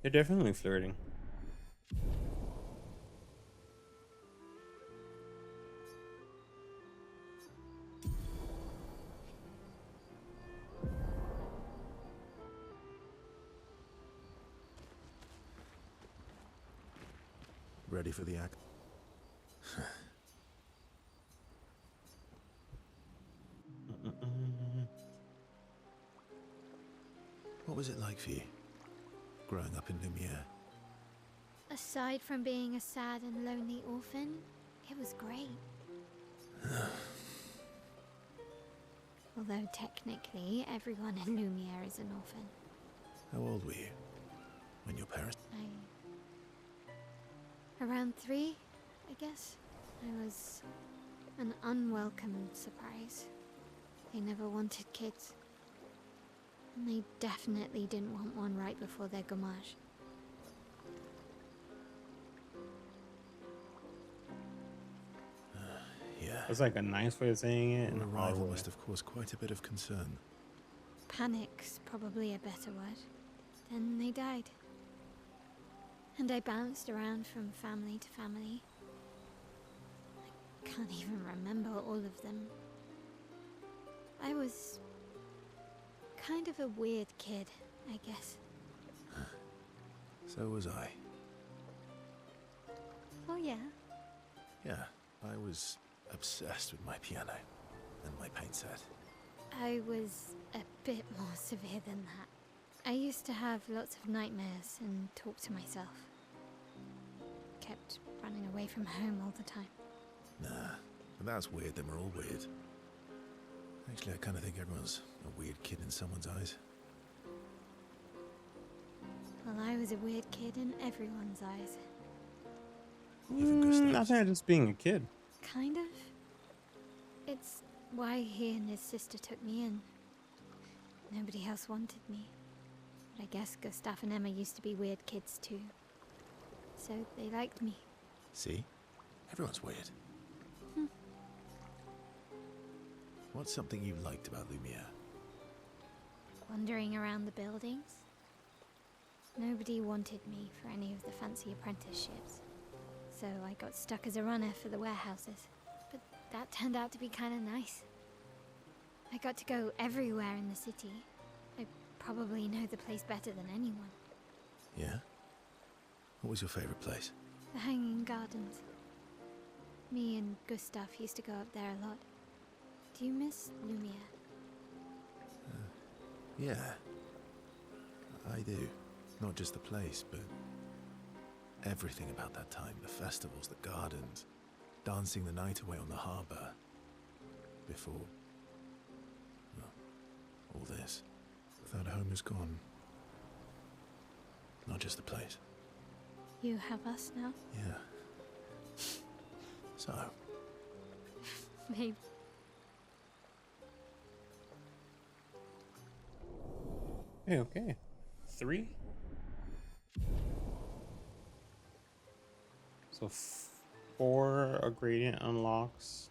They're definitely flirting. Ready for the act? What was it like for you, growing up in Lumiere? Aside from being a sad and lonely orphan, it was great. Although technically, everyone in Lumiere is an orphan. How old were you when your parents... Around 3, I guess. I was an unwelcome surprise. They never wanted kids. And they definitely didn't want one right before their gommage. Yeah. That's like a nice way of saying it. And Your a arrival horrible must way. have caused quite a bit of concern. Panic's probably a better word. Then they died. And I bounced around from family to family. I can't even remember all of them. I was kind of a weird kid, I guess. So was I. Oh yeah? Yeah, I was obsessed with my piano and my paint set. I was a bit more severe than that. I used to have lots of nightmares and talk to myself. Kept running away from home all the time. Nah, but that's weird, then we're all weird. Actually, I kind of think everyone's a weird kid in someone's eyes. Well, I was a weird kid in everyone's eyes. Even Gustav's. I think just being a kid. Kind of. It's why he and his sister took me in. Nobody else wanted me. But I guess Gustav and Emma used to be weird kids too. so they liked me. See? Everyone's weird. What's something you liked about Lumiere? Wandering around the buildings. Nobody wanted me for any of the fancy apprenticeships, so I got stuck as a runner for the warehouses. But that turned out to be kind of nice. I got to go everywhere in the city. I probably know the place better than anyone. Yeah? What was your favorite place? The Hanging Gardens. Me and Gustav used to go up there a lot. Do you miss Lumiere? Yeah. I do. Not just the place, but everything about that time. The festivals, the gardens, dancing the night away on the harbour. Before, well, all this. That home is gone. Not just the place. You have us now? Yeah. So, Maybe. Okay. 3. So 4 a gradient unlocks.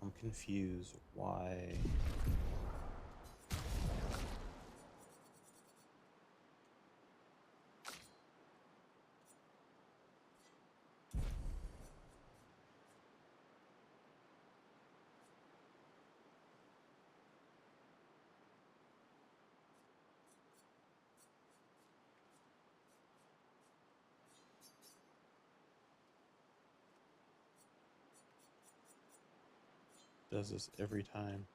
I'm confused. Why? Does this every time?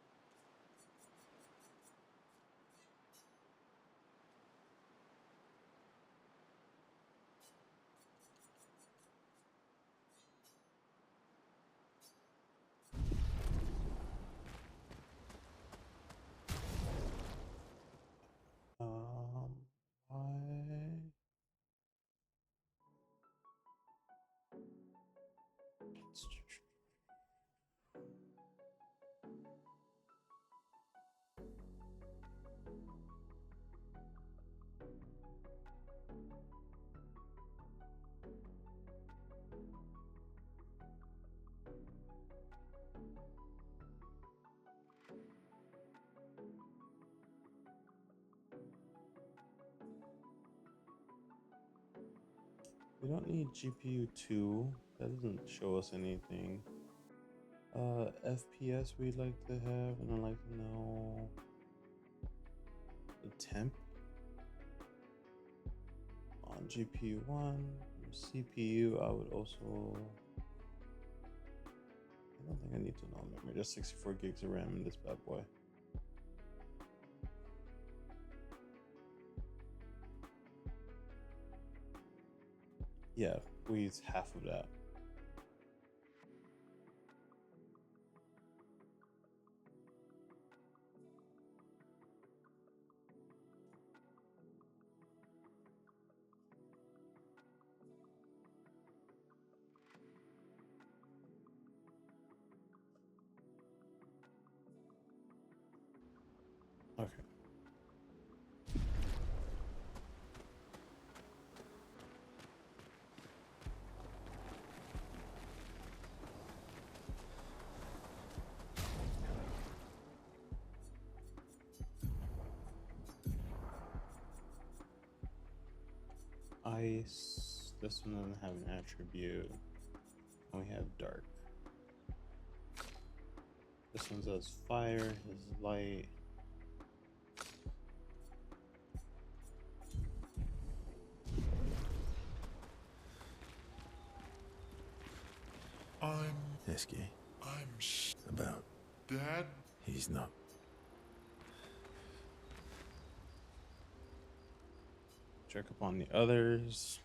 Why? We don't need GPU 2. That doesn't show us anything. FPS we'd like to have, and I'd like to know the temp on GPU 1. CPU, I would also. I don't think I need to know memory. Just 64 gigs of RAM in this bad boy. Yeah, we use half of that. Okay. Ice. This one doesn't have an attribute. And we have dark. This one says fire, his light. Heskey. About. Dad? He's not. Check up on the others.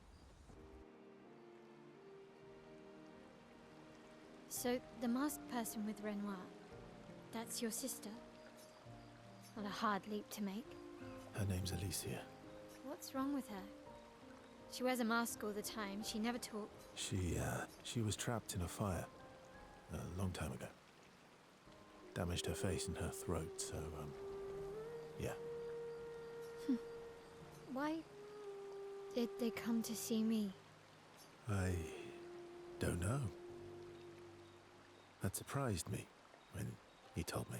So, the masked person with Renoir, that's your sister? Not a hard leap to make. Her name's Alicia. What's wrong with her? She wears a mask all the time, she never talks. She was trapped in a fire a long time ago. Damaged her face and her throat, so, yeah. Did they come to see me? I don't know. That surprised me when he told me.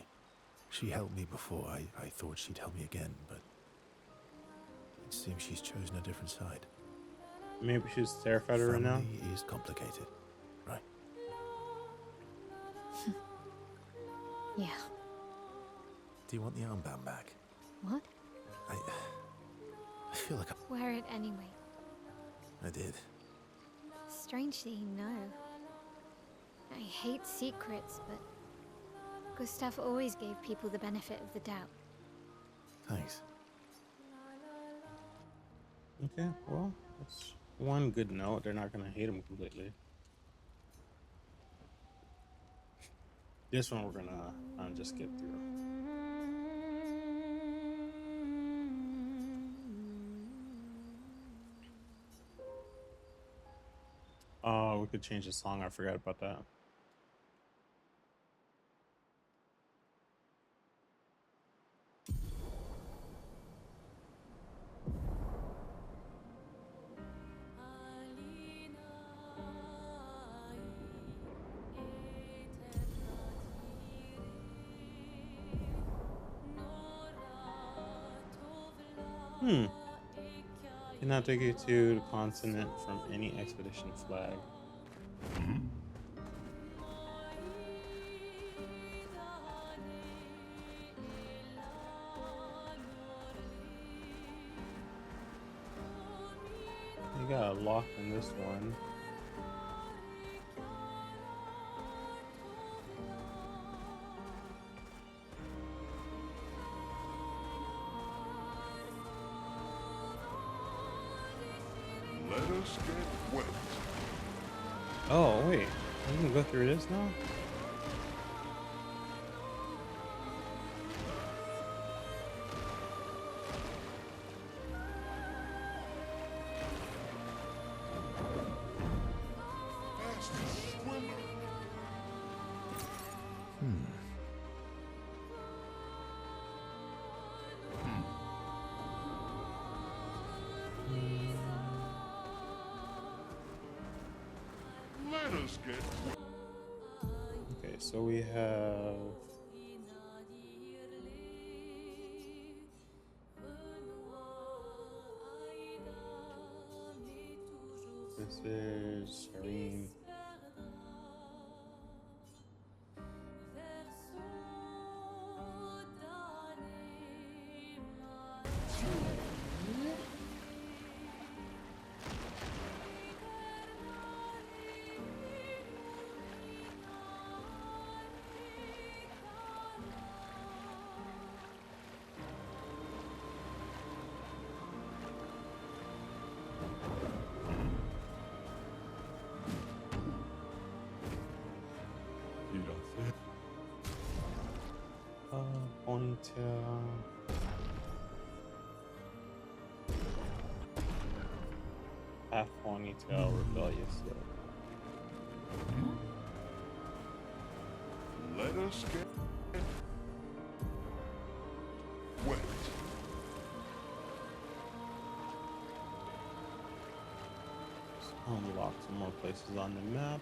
She helped me before. I thought she'd help me again, but it seems she's chosen a different side. Maybe she's terrified of her now. Family is complicated, right? Yeah. Do you want the armband back? What? I feel like Wear it anyway. I did. Strangely, no. I hate secrets, but Gustav always gave people the benefit of the doubt. Thanks. Okay, well, that's one good note. They're not gonna hate him completely. This one we're gonna just skip through. Oh, we could change the song. I forgot about that. Cannot take you to the continent from any expedition flag. You got a lock in this one. Let us get wet. Oh, wait. I'm gonna go through this now? Fastest swimmer. Let us get wet. Okay, so we have this is Shireen. You don't think? Ponytail. Half ponytail, rebellious look. Let us get wet. Unlock some more places on the map.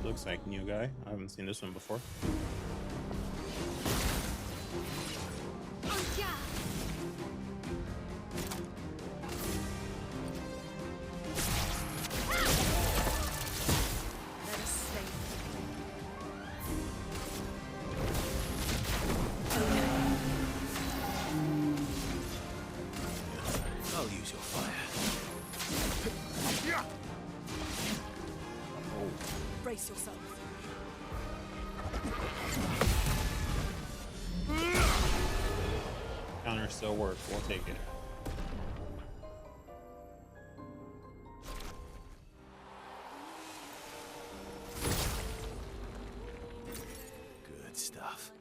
Looks like new guy. I haven't seen this one before. I'll use your fire. Brace yourself. Runners still work. We'll take it. Good stuff.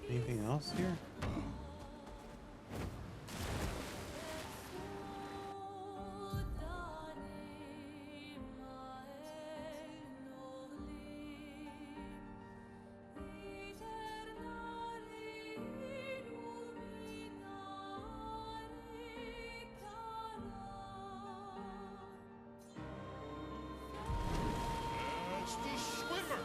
Anything else here? Master Swimmer!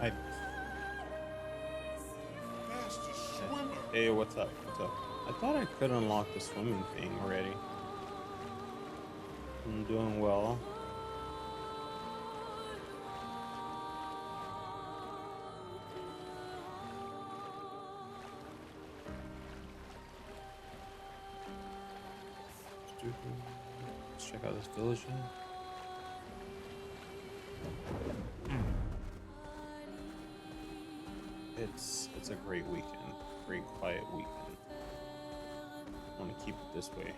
I, Master Swimmer! hey, what's up? What's up? I thought I could unlock the swimming thing already. I'm doing well. Let's check out this village now. It's a great weekend, great quiet weekend. I want to keep it this way.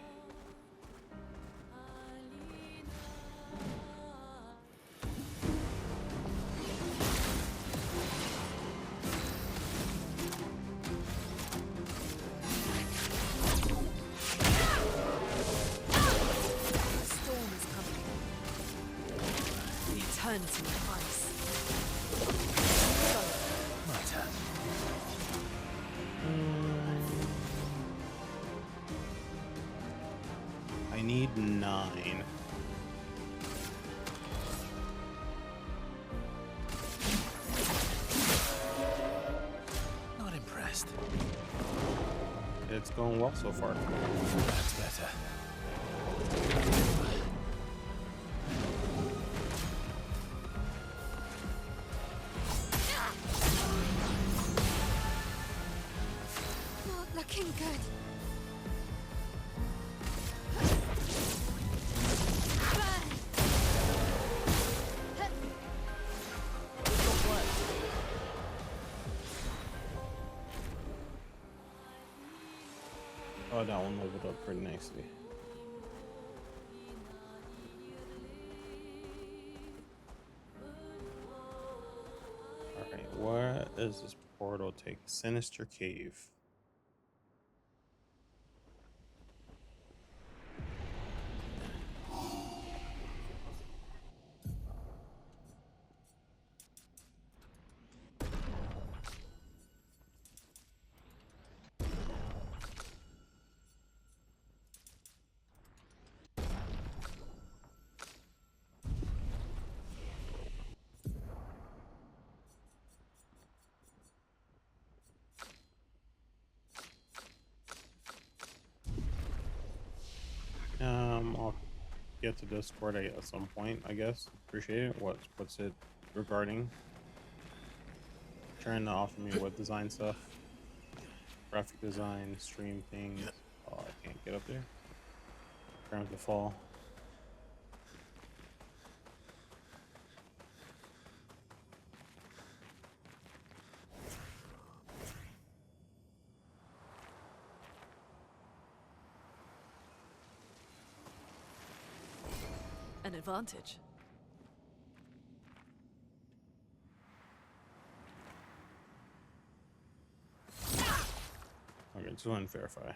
Storm is coming. Eternity of ice. My turn. I need 9. Not impressed. It's going well so far. That's better. Not looking good. Oh, that one leveled up pretty nicely. Alright, where does this portal take? Sinister Cave. I'll get to Discord at some point, I guess. Appreciate it. What's it regarding? Trying to offer me what design stuff? Graphic design, stream things. Oh, I can't get up there. Trying to fall. An advantage. Okay, to unverify.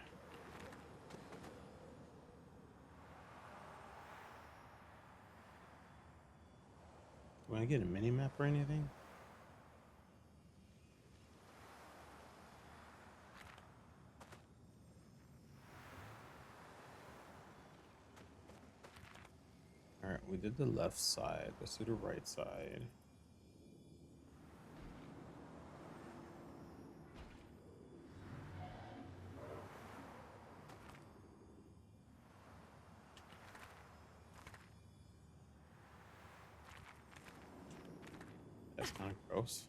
Do I get a mini map or anything? Alright, we did the left side. Let's do the right side. That's kind of gross.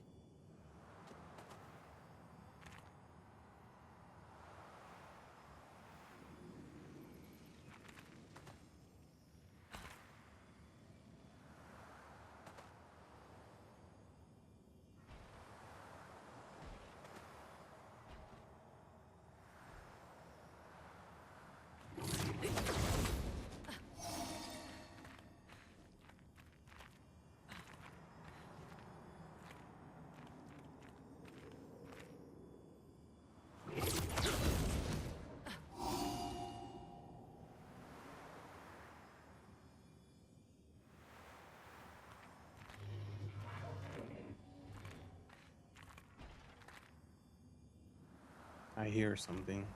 I hear something.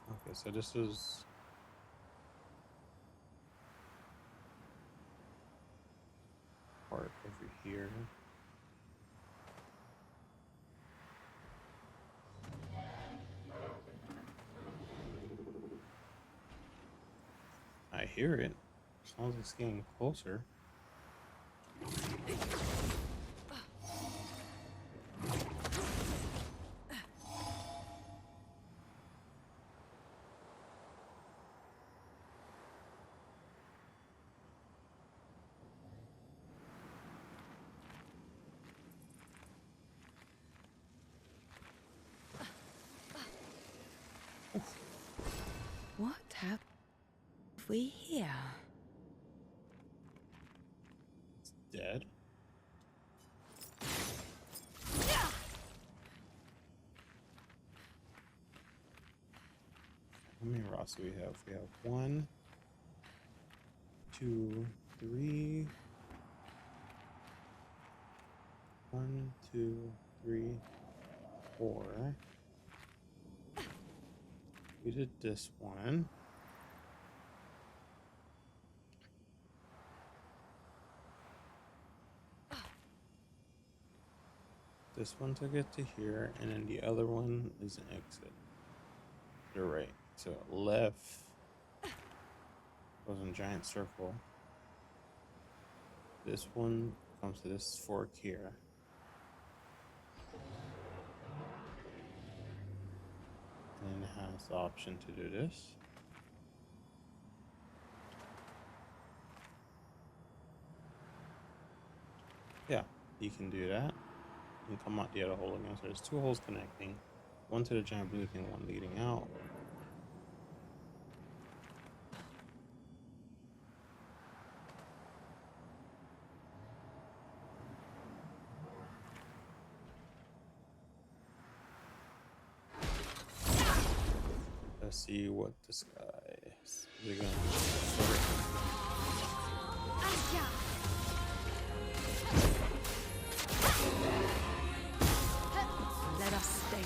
Okay, so this is part over here. I hear it. Sounds like it's getting closer. What have we here? It's dead. How many rocks do we have? We have 1, 2, 3. 1, 2, 3, 4. We did this one. This one took it to here, and then the other one is an exit. You're right. So left goes in a giant circle. This one comes to this fork here. And it has the option to do this. Yeah, you can do that. And come out the other hole again. So there's 2 holes connecting. One to the giant blue thing, one leading out. Let's see what this guy is. Is he gonna Let us sting.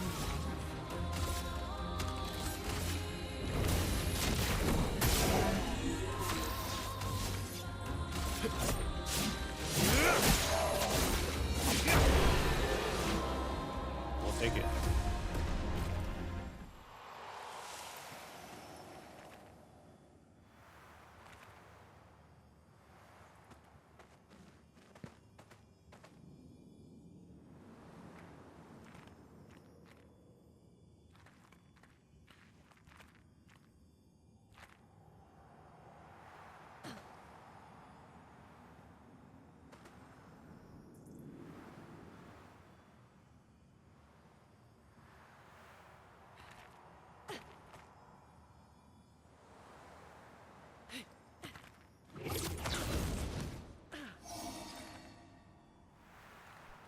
We'll take it.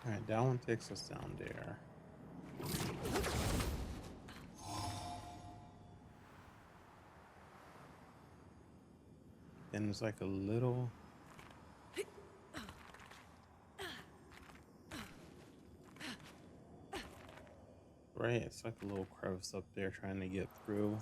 Alright, that one takes us down there. Then there's like a little... Right, it's like a little crevice up there trying to get through.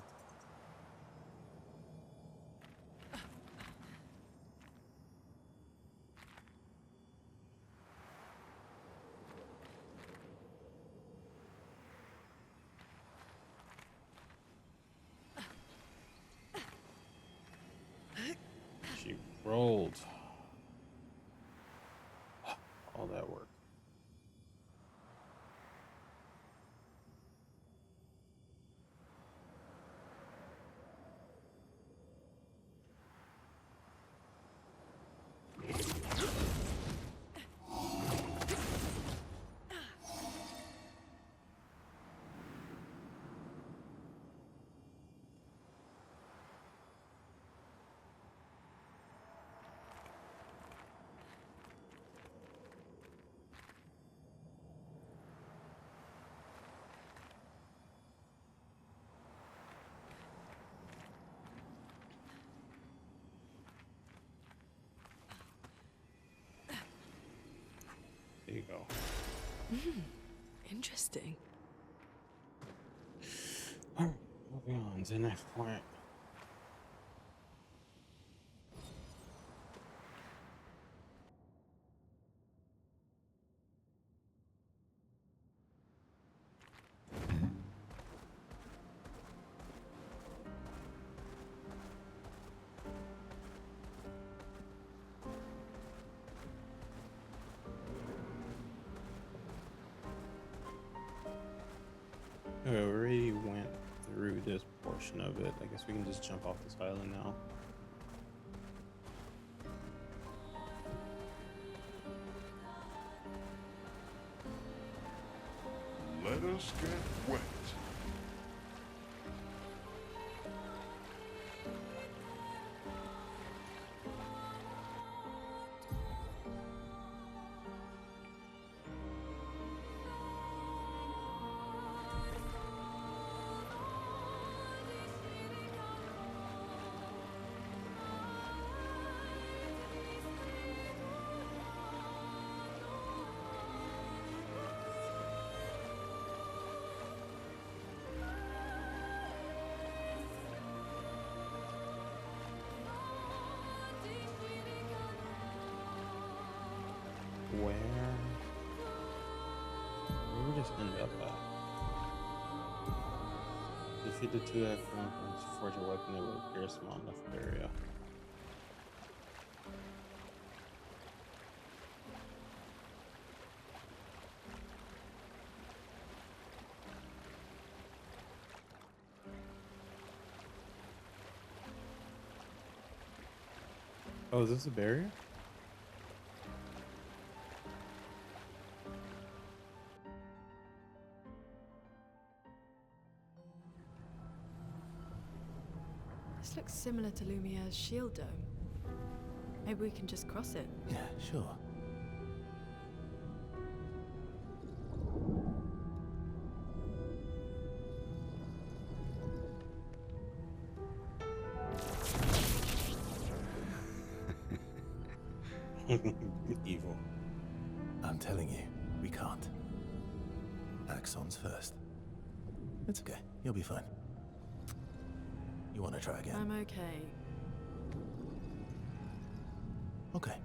go. Interesting. Moving on to the next point. Okay, we already went through this portion of it. I guess we can just jump off this island now. Let us get wet. Where we just end up at? Defeat the two Echoes, forge a weapon that will appear small enough area. Oh, is this a barrier? This looks similar to Lumiere's shield dome. Maybe we can just cross it. Yeah, sure. Evil. I'm telling you, we can't. Axons first. It's okay. You'll be fine. You want to try again? I'm okay. Okay.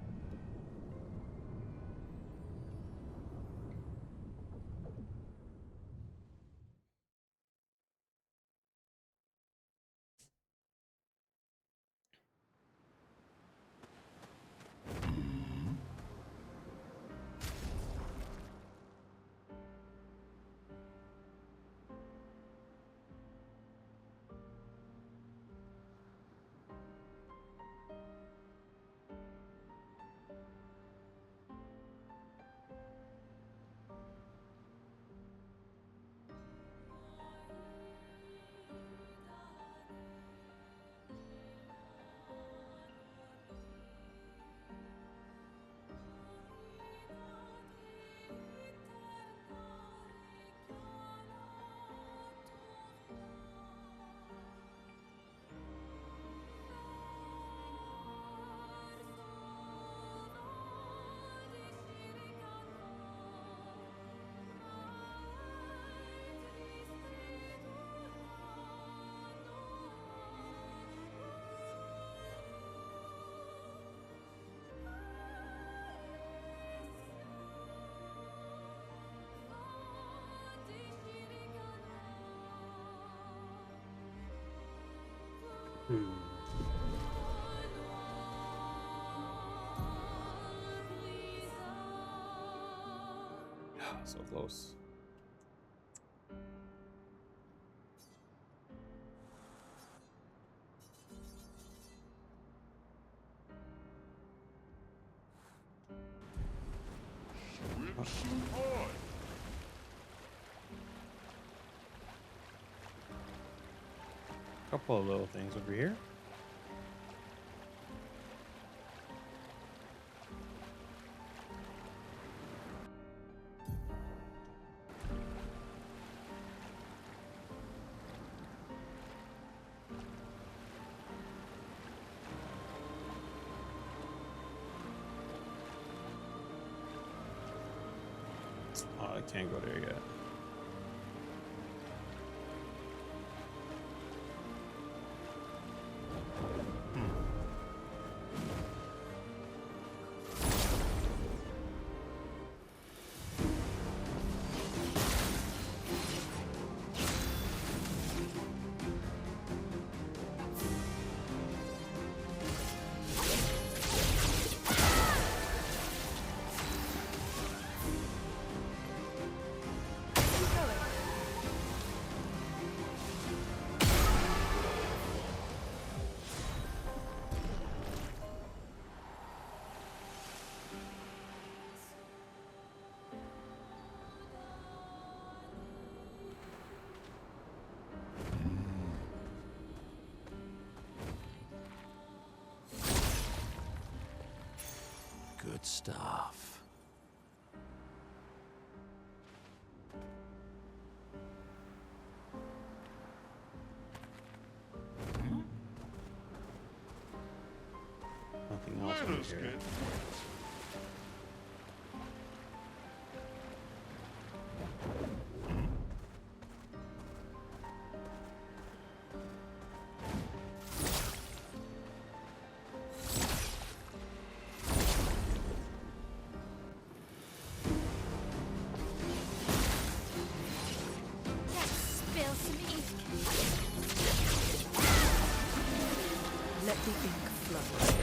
So close. Swim so high. Couple of little things over here. Oh, I can't go there yet. Good stuff. Nothing else Let in us here. get Let's spill some ink. Let the ink flow.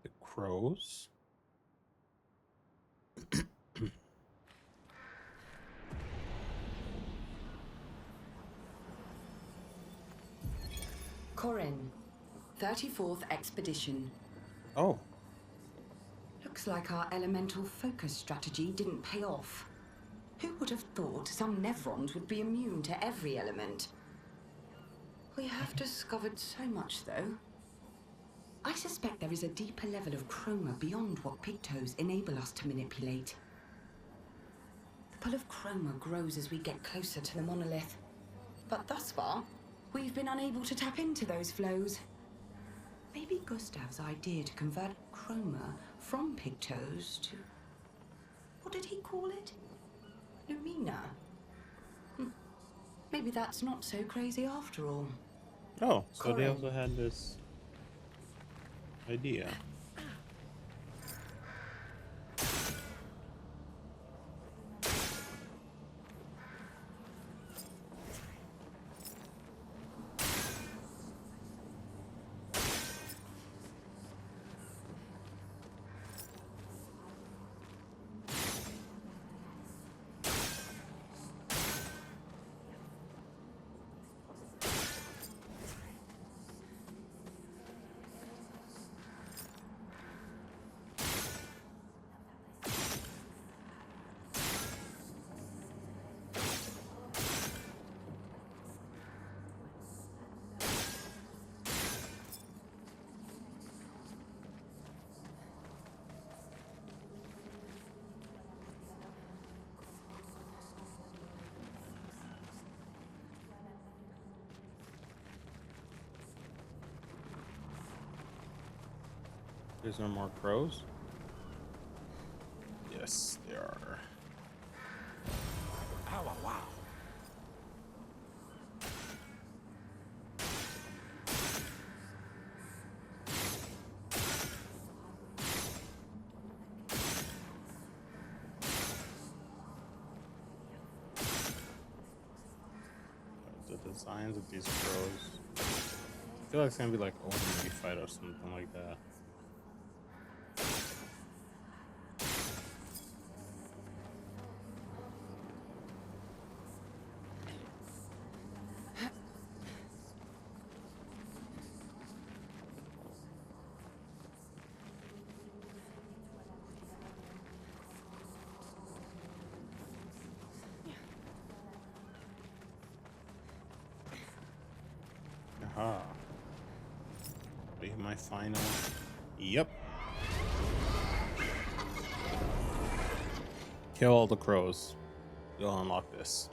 The crows. Corin, 34th Expedition. Oh, Looks like our elemental focus strategy didn't pay off. Who would have thought some Nevrons would be immune to every element? We have discovered so much, though. I suspect there is a deeper level of chroma beyond what pigtoes enable us to manipulate. The pull of chroma grows as we get closer to the monolith. But thus far, we've been unable to tap into those flows. Maybe Gustav's idea to convert chroma from pigtoes to... what did he call it? Lumina? Maybe that's not so crazy after all. oh, so they Corin. also had this idea. There's no more crows? Yes, there are. Ow, wow. The designs of these crows. I feel like it's gonna be like Odin fight or something like that. Aha. Be my final. Yep. Kill all the crows. You'll unlock this.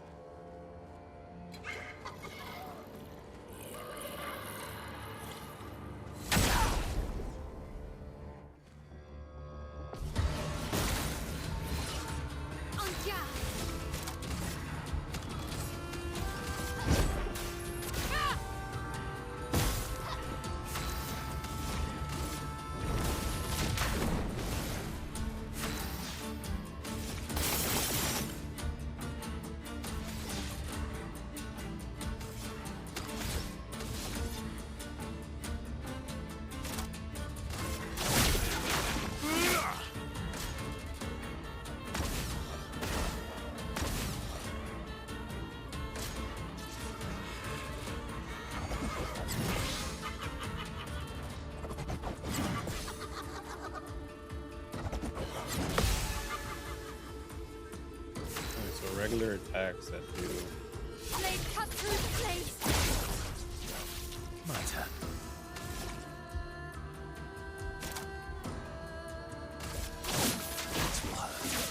Regular attacks that do. Blade cut through the blades. My turn. This will hurt.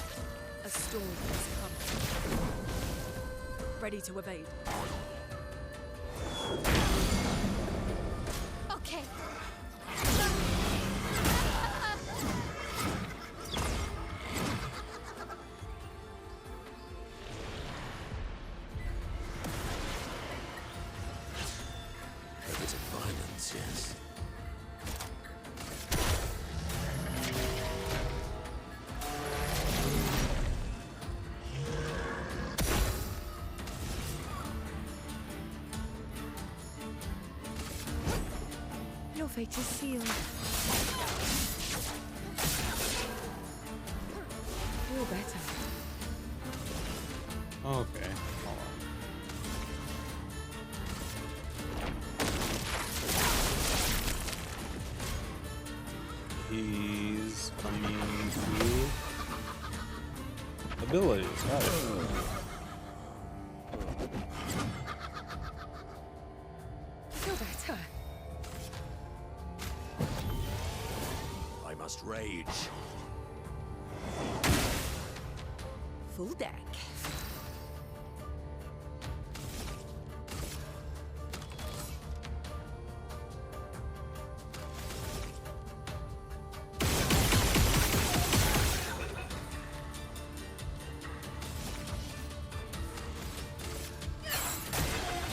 A storm has come. Ready to evade. Okay. A bit of violence, yes. Your fate is sealed. Feel better. Okay. Hold on. He's coming to abilities. Got it. Feel better. I must rage. Full deck.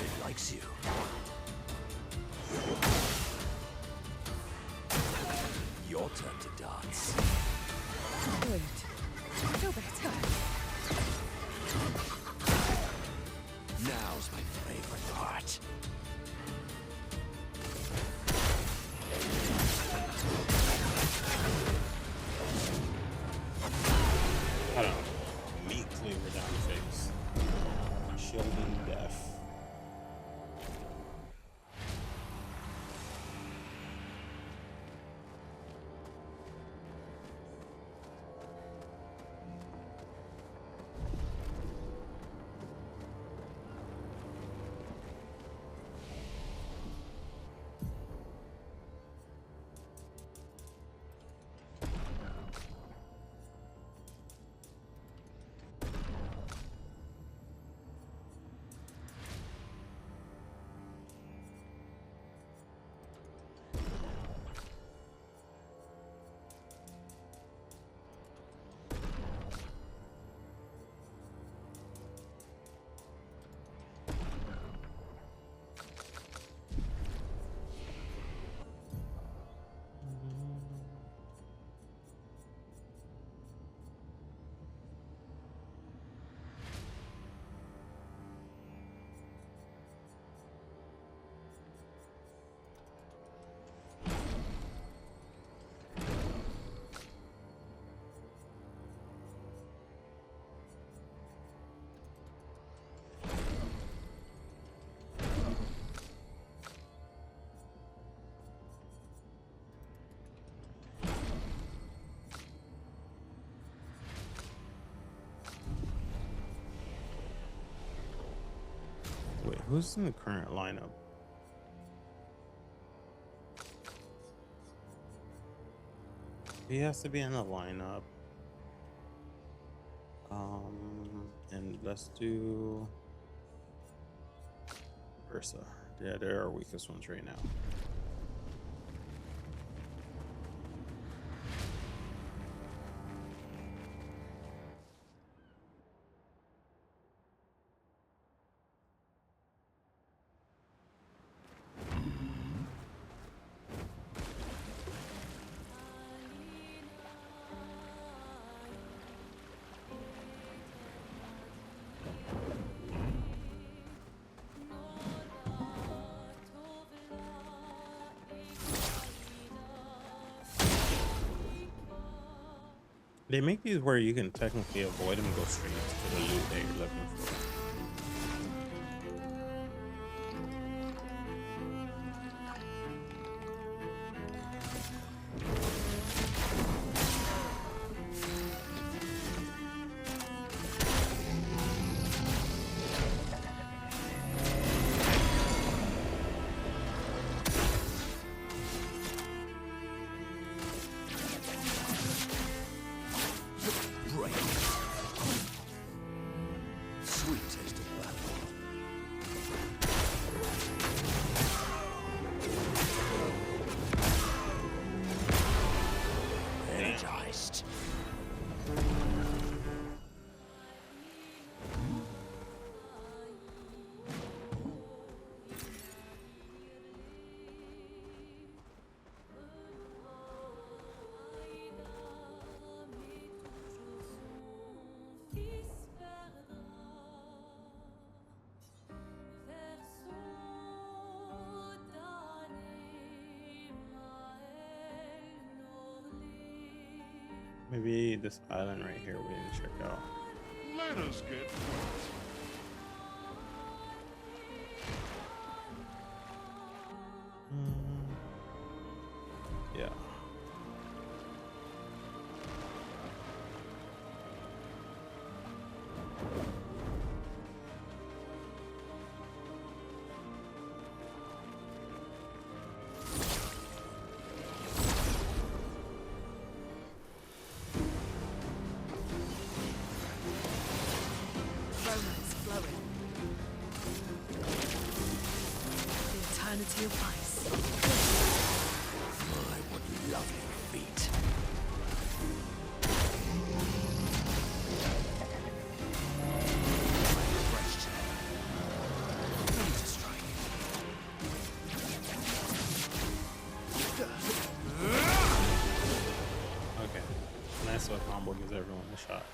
It likes you. Your turn to dance. Good. Feel better. Now's my favorite part. I don't know. Meat cleaver down the face. Shielding death. Wait, who's in the current lineup? He has to be in the lineup. And let's do Ursa. Yeah, they're our weakest ones right now. They make these where you can technically avoid them and go straight to the loot that you're looking for. Maybe this island right here we didn't check out. Let us get wet. Yeah. Romance flowing. The eternity of ice. My, what lovely feet. Refreshed. Ready to strike. Okay. Nice little combo gives everyone a shot.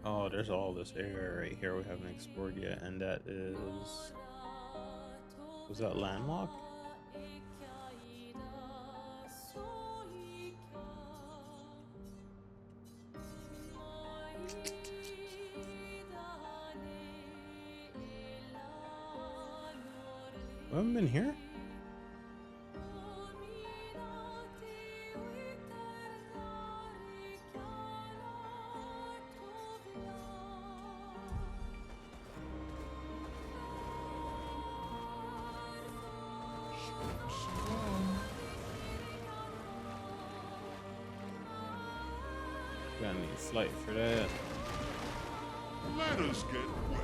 Oh, there's all this area right here we haven't explored yet, and that is... Was that landlocked? We haven't been here? Gonna need flight for that. Let us get wet.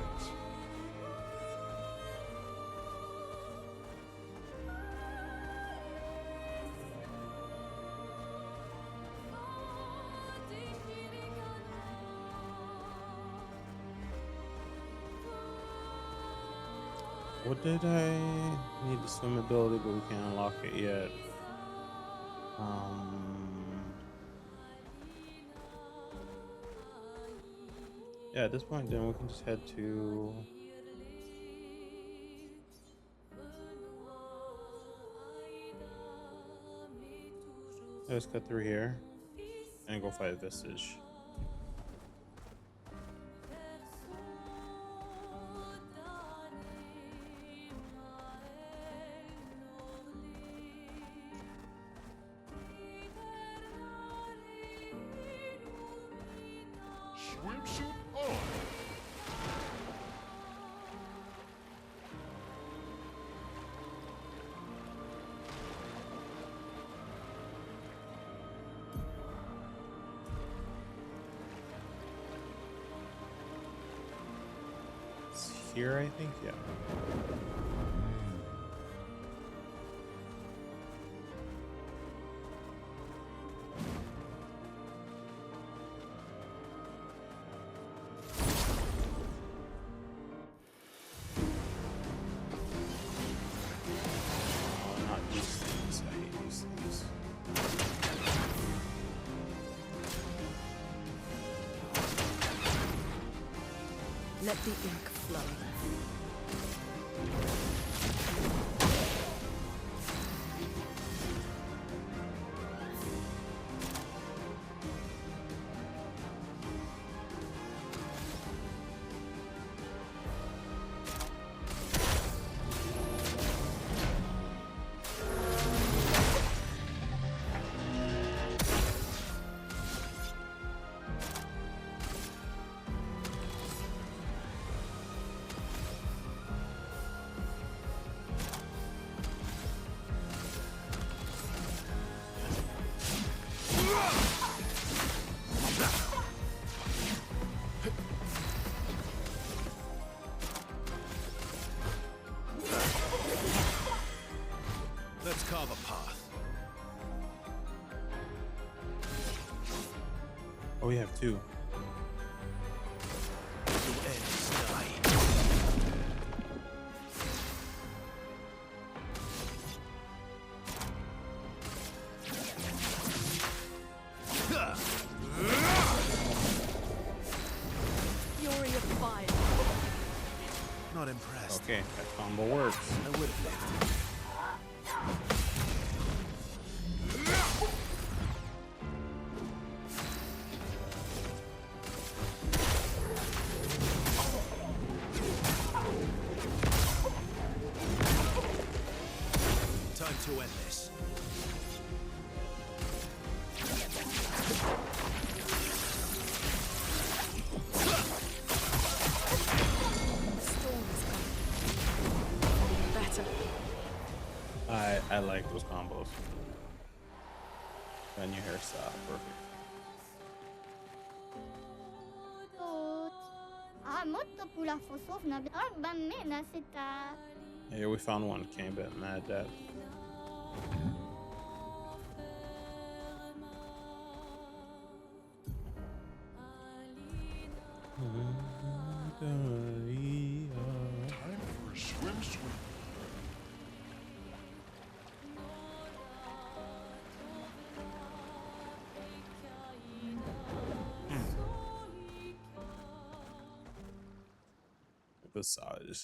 What did I need the swim ability, but we can't unlock it yet? Yeah, at this point, then we can just head to. Let's cut through here and go fight Vestige. swimsuit on. It's here, I think. Yeah. Oh, not these things. I hate these things. Let the ink flow. Let's carve a path. Oh, we have two. Your ends die. Fury of fire. Not impressed. Okay, that combo works. I would have lived. Time to end this. Better. I like those combos. And your hairstyle, perfect. あ、もっとプラフォソフナビ、あ、バンメナセタ。 Hey, we found one. Can't bet mad at that. Time for a swim. Visage.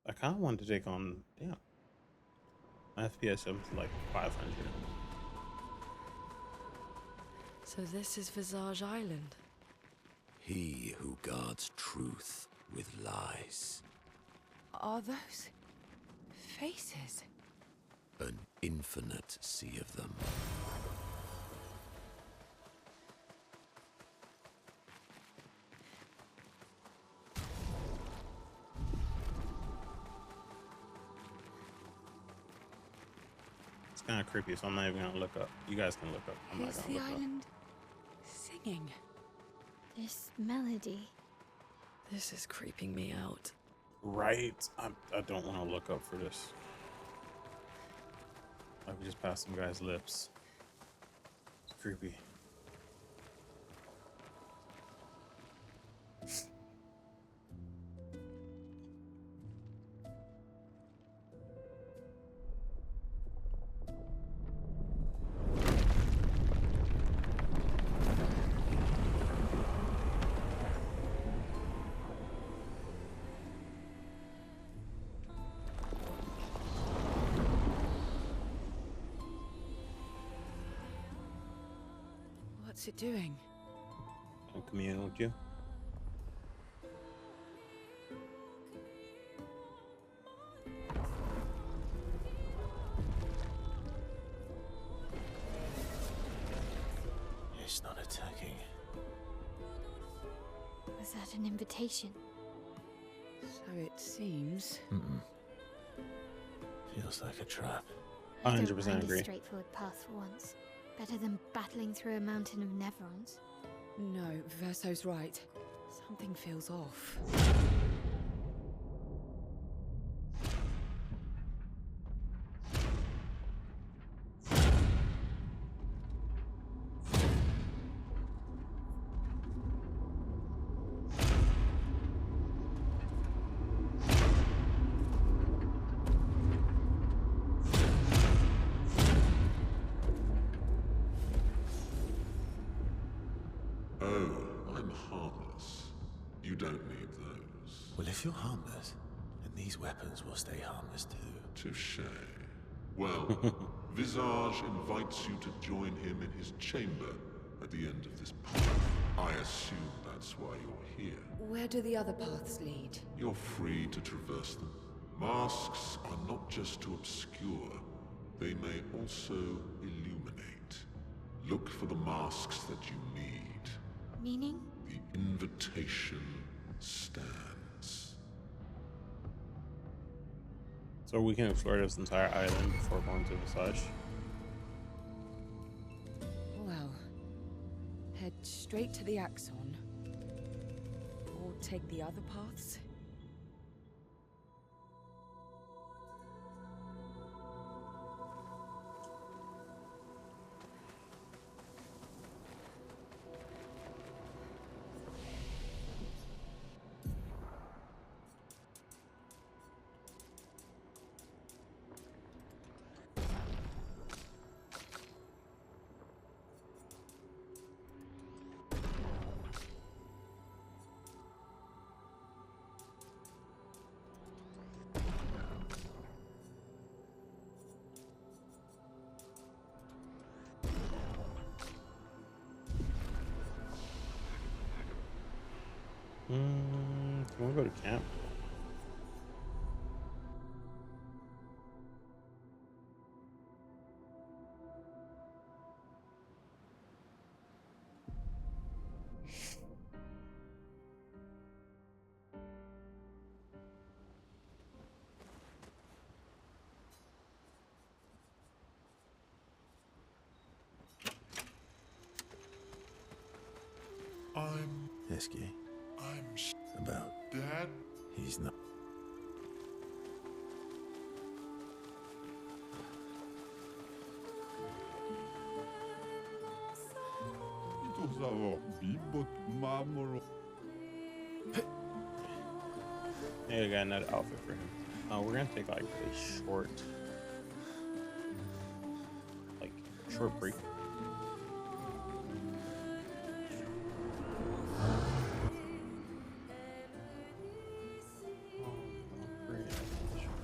I kind of wanted to take on. Damn. My FPS jumped to like 500. So this is Visage Island. He who guards truth with lies. Are those faces? An infinite sea of them. It's kind of creepy, so I'm not even gonna look up. You guys can look up. I'm not Is gonna the look up. island singing? This melody. This is creeping me out. Right? I don't want to look up for this. I could just pass some guy's lips. It's creepy. What's it doing? I'll commune with you. It's not attacking Was that an invitation? So it seems. Mm-mm. Feels like a trap. I don't 100% mind agree. a straightforward path for once. Better than battling through a mountain of Neverons. No, Verso's right. Something feels off. Oh, I'm harmless. You don't need those. Well, if you're harmless, then these weapons will stay harmless too. Touché. Well, Visage invites you to join him in his chamber at the end of this path. I assume that's why you're here. Where do the other paths lead? You're free to traverse them. Masks are not just to obscure, they may also illuminate. Look for the masks that you need. Meaning? The invitation stands. So we can explore this entire island before going to Visage. Well, head straight to the Axon. Or take the other paths. Can we go to camp? I'm Esky, s- about Dad. he's not. Hey, I got another outfit for him. We're gonna take like a short break.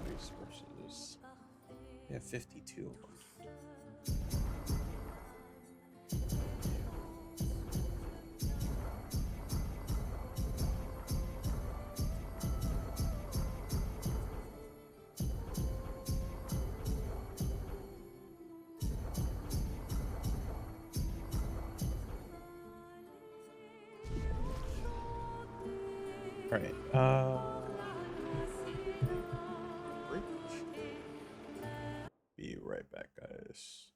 Versus, we have 52 of them. All right. Break. Be right back, guys.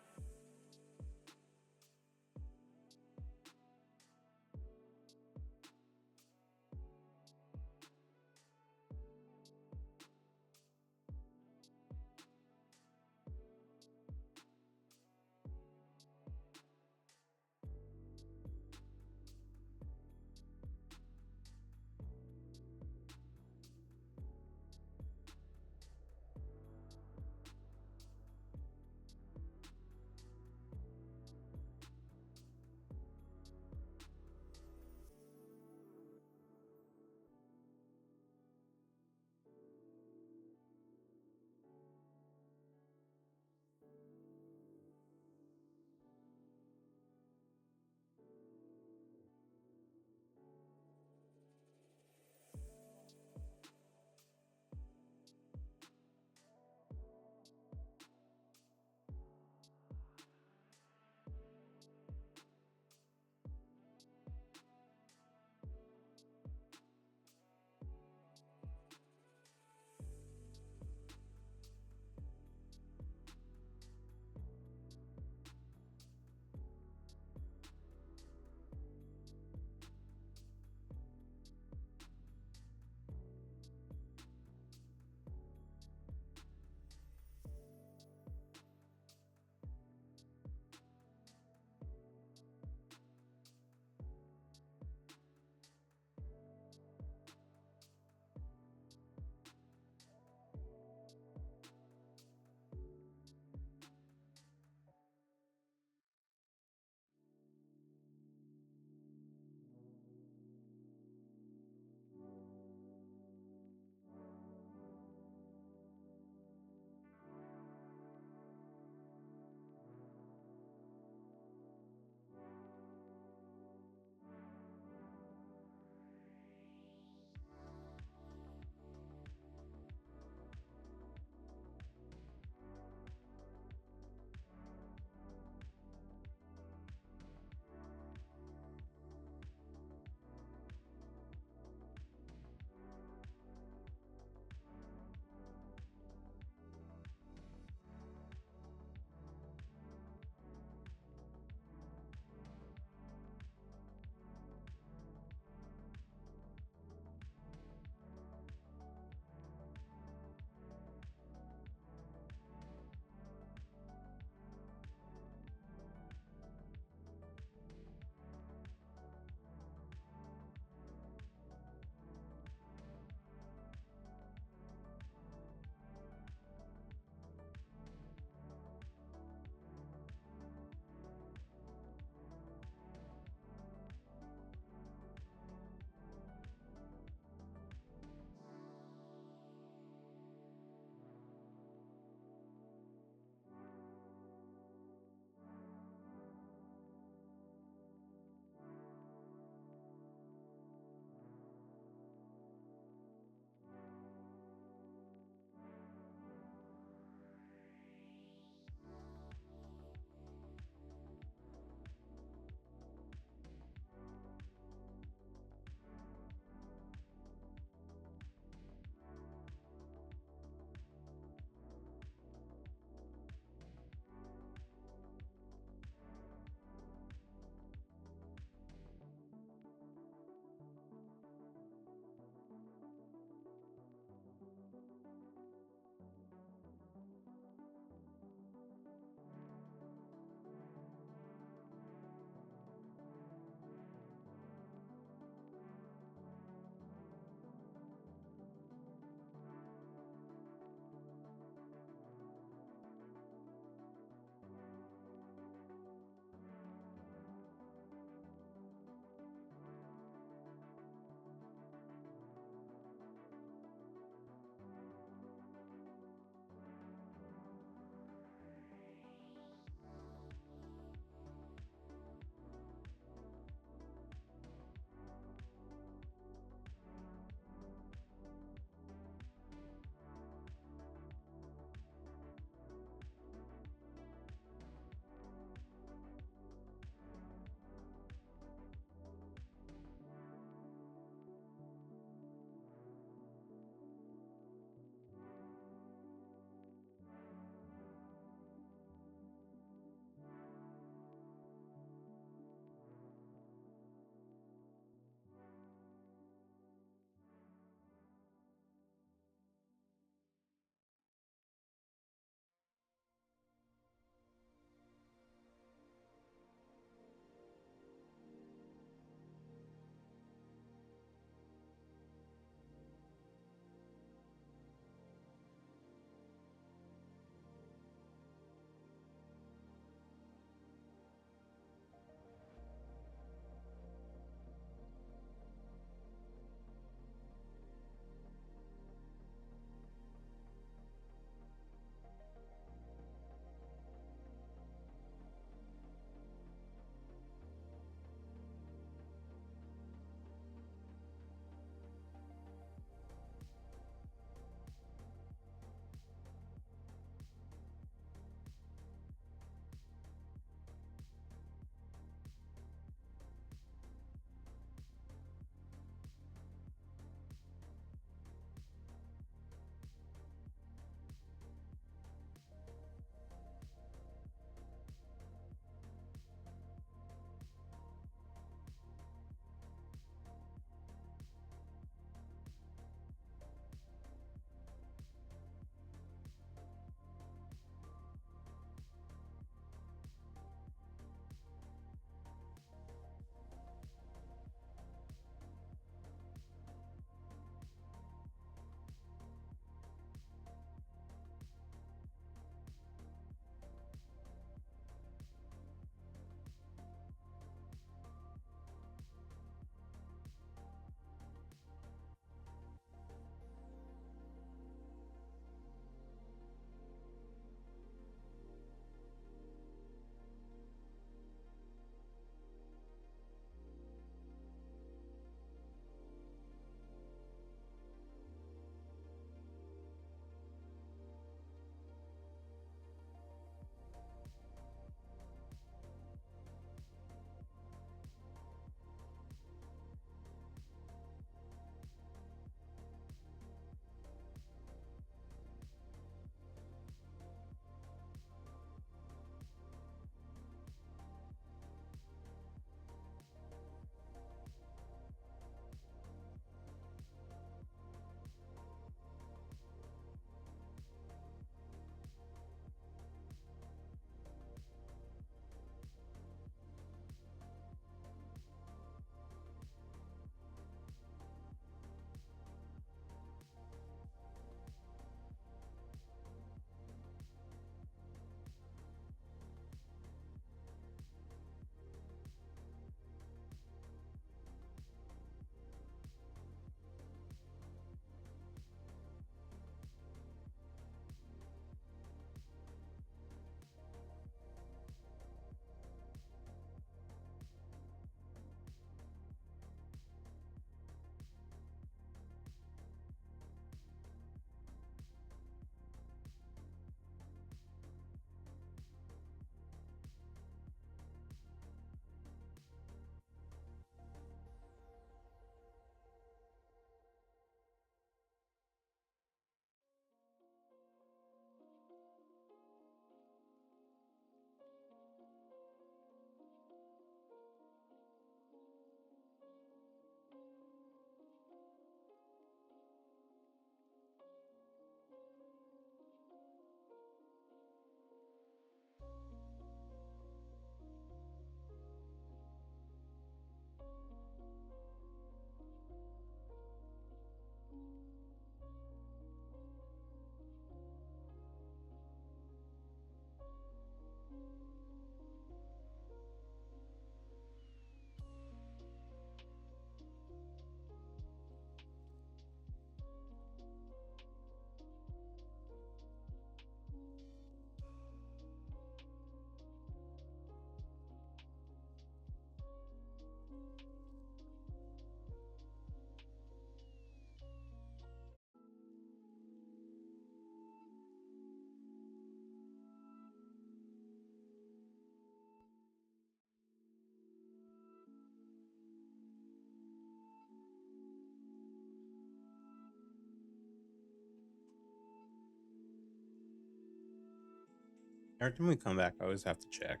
Every time we come back, I always have to check.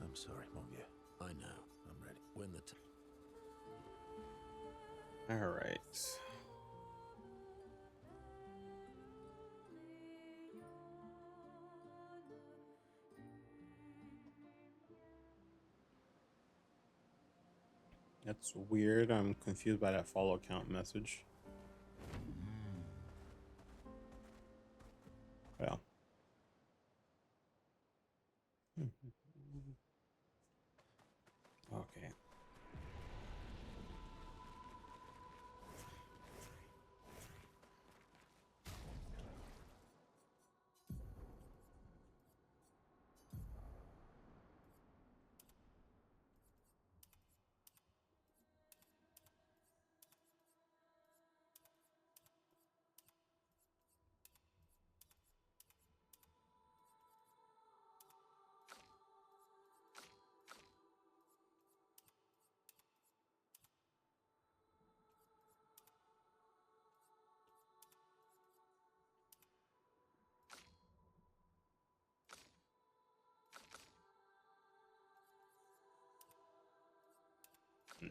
I'm sorry, Mongier. I know. I'm ready. When the All right. That's weird. I'm confused by that follow count message. Well. Okay.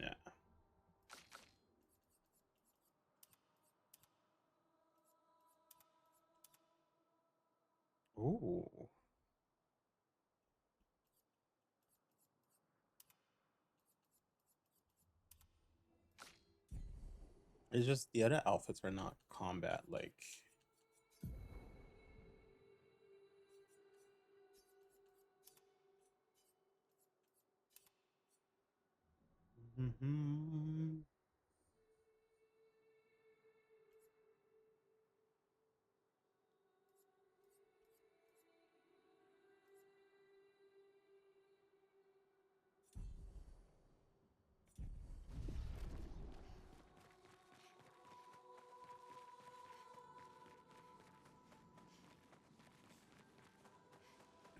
Yeah. Ooh. It's just the other outfits are not combat like.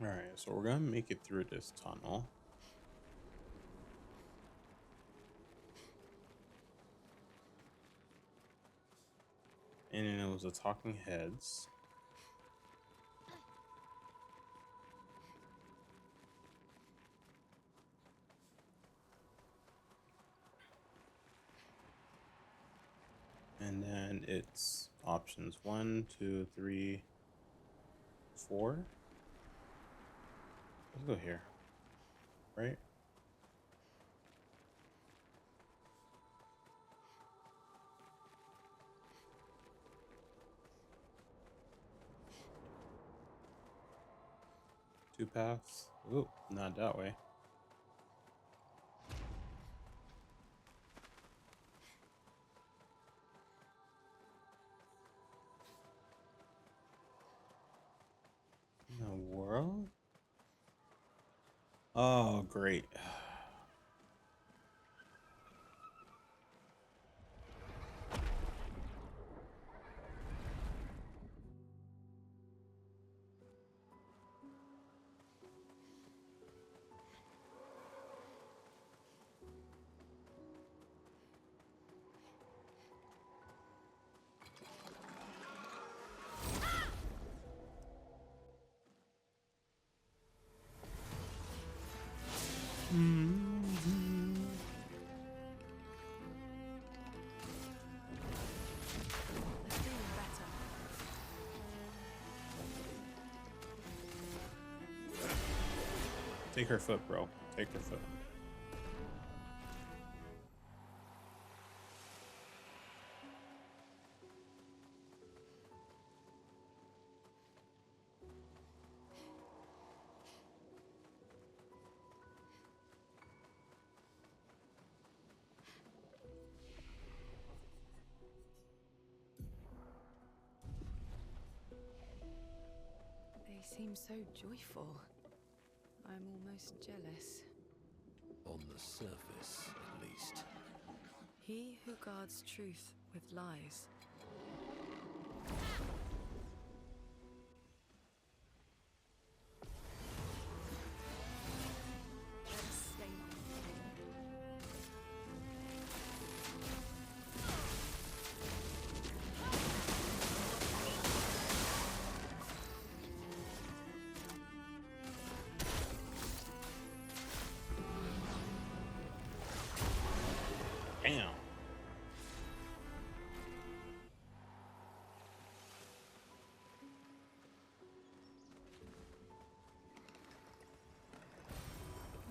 All right, so we're gonna make it through this tunnel. And then it was the talking heads. And then it's options 1, 2, 3, 4. Let's go here. Right? Two paths. Ooh, not that way. In the world? Oh, great. Take her foot, bro. Take her foot. They seem so joyful. I'm almost jealous. On the surface, at least. He who guards truth with lies. Damn.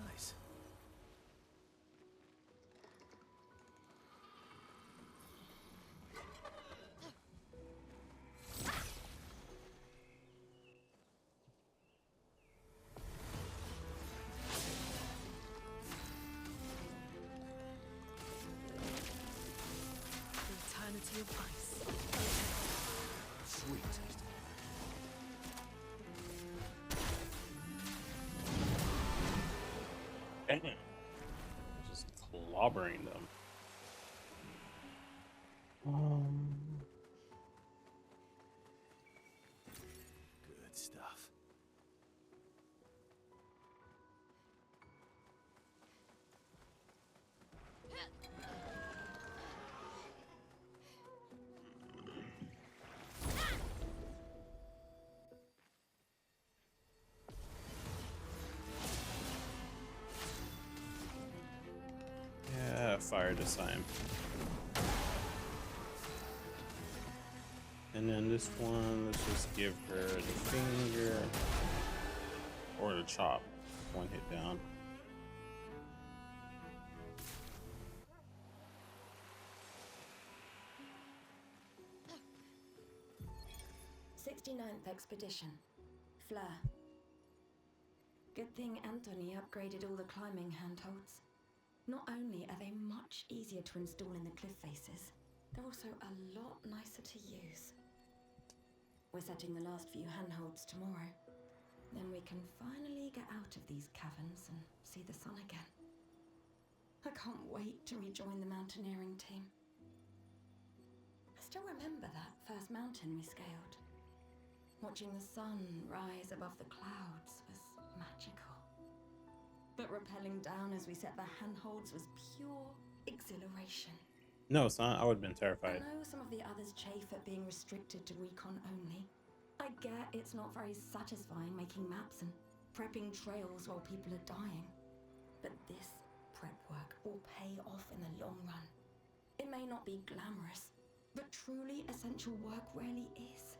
Nice. The eternity of ice. Sweet tasting. Damn. Just clobbering them. Good stuff. Yeah, fire to sign. And then this one, let's just give her the finger or the chop. One hit down. '69th Expedition. Fleur. Good thing Anthony upgraded all the climbing handholds. Not only are they much easier to install in the cliff faces, they're also a lot nicer to use. We're setting the last few handholds tomorrow. Then we can finally get out of these caverns and see the sun again. I can't wait to rejoin the mountaineering team. I still remember that first mountain we scaled. Watching the sun rise above the clouds was magical. But rappelling down as we set the handholds was pure exhilaration. No, it's not. I would have been I terrified. know some of the others chafe at being restricted to recon only. I get it's not very satisfying making maps and prepping trails while people are dying. But this prep work will pay off in the long run. It may not be glamorous, but truly essential work rarely is.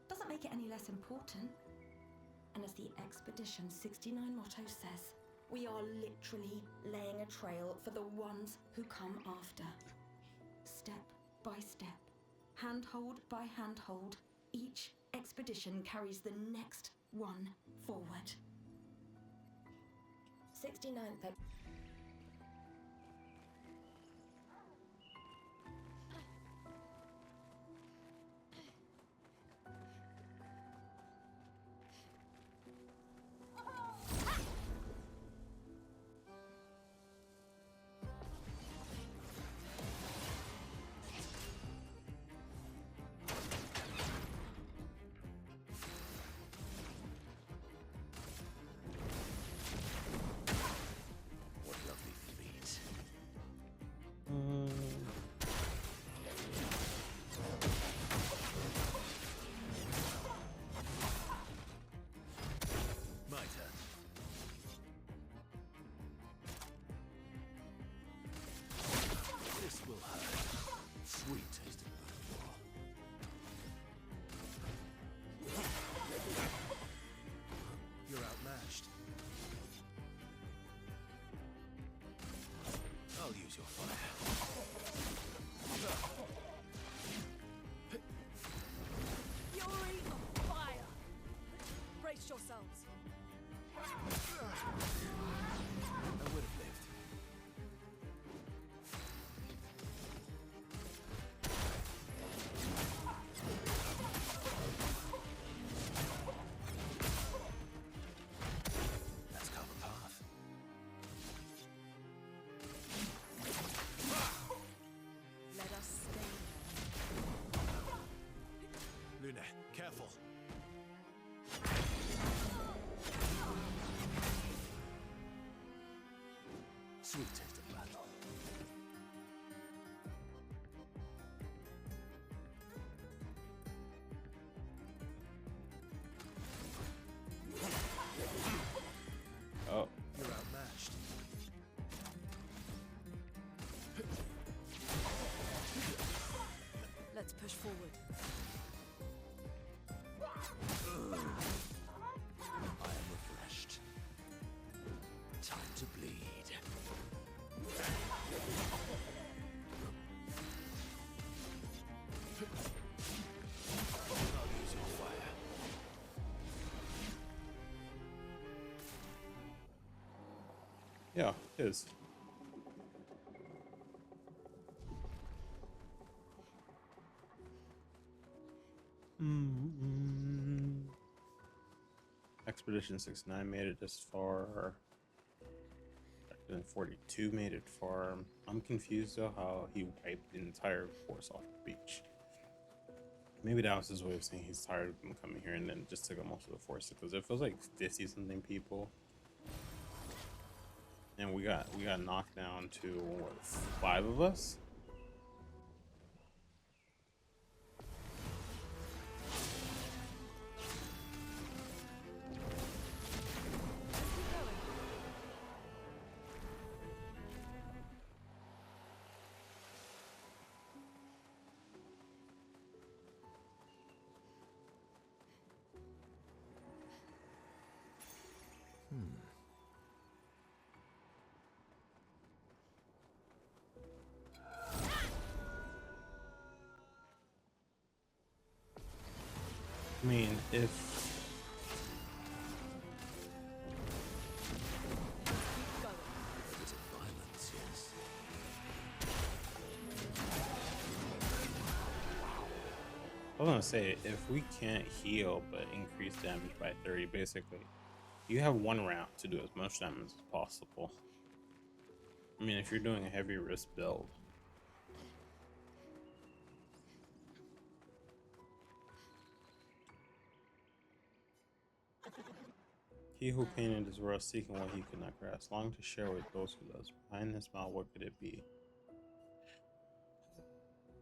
Doesn't make it any less important. And as the Expedition 69 motto says, we are literally laying a trail for the ones who come after. Step by step, handhold by handhold, each expedition carries the next one forward. 69th. What lovely fleet. My turn. This will hurt. Sweet tasting. You're outmatched. I'll use your fire. Fury of fire! Brace yourselves. I would have lived. Let's carve a path. Yeah, it is. Expedition 69 made it this far. Expedition 42 made it far. I'm confused though how he wiped the entire force off the beach. Maybe that was his way of saying he's tired of them coming here and then just took out most of the force, because it feels like 50 something people. And we got knocked down to what, 5 of us? I mean, if Violence, yes. I was gonna say, if we can't heal but increase damage by 30, basically, you have 1 round to do as much damage as possible. I mean, if you're doing a heavy risk build. He who painted this world seeking what he could not grasp, longing to share with those who loves. Behind this smile, what could it be?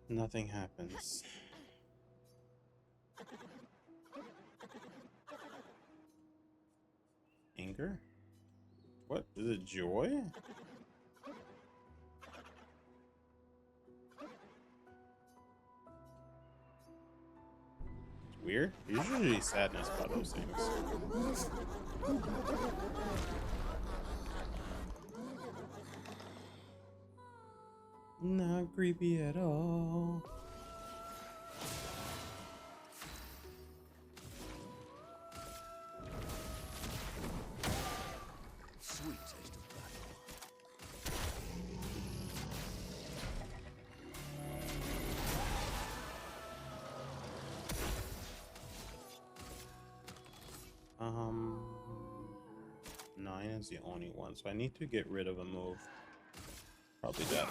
Nothing happens. Anger? What? Is it joy? It's weird. There's usually sadness about those things. Not creepy at all. Sweet taste of battle. Um, 9 is the only one, so I need to get rid of a move. Probably that.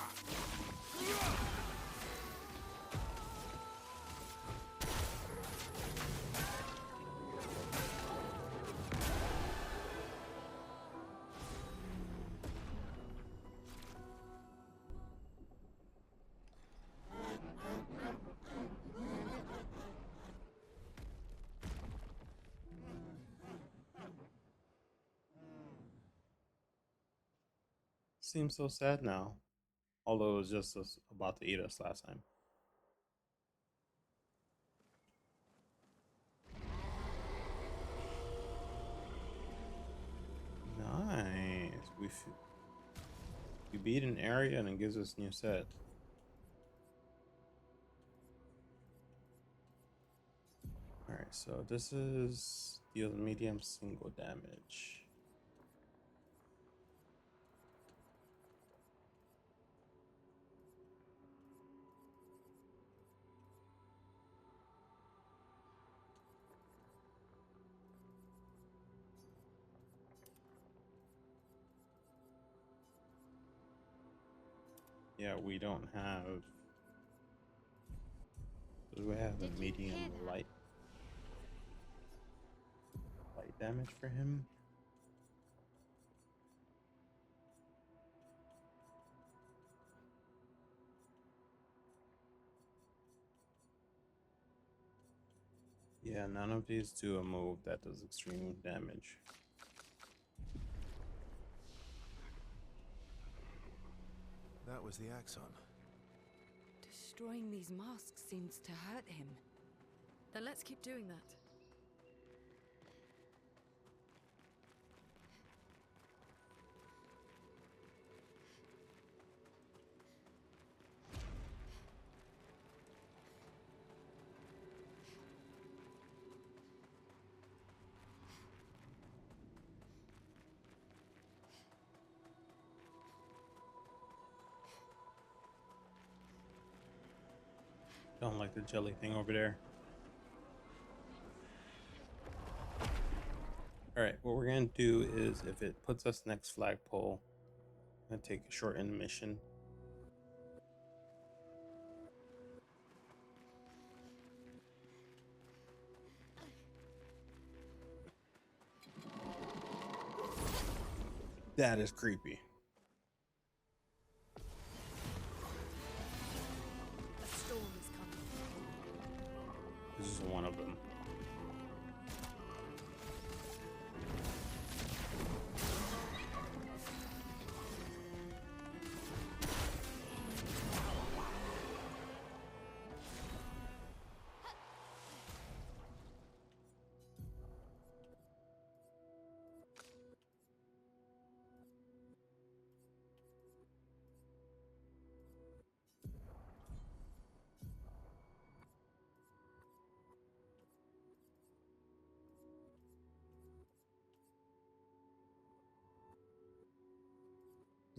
Seems so sad now. Although it was just about to eat us last time. Nice. We beat an area and it gives us new set. Alright, so this is deals medium single damage. Yeah, we don't have. Do we have a medium light damage for him? Yeah, none of these do a move that does extreme damage. That was the Axon. Destroying these masks seems to hurt him. Then let's keep doing that. Don't like the jelly thing over there. Alright, what we're gonna do is if it puts us next flagpole, I'm gonna take a short intermission. That is creepy. A storm is coming. This is one of them.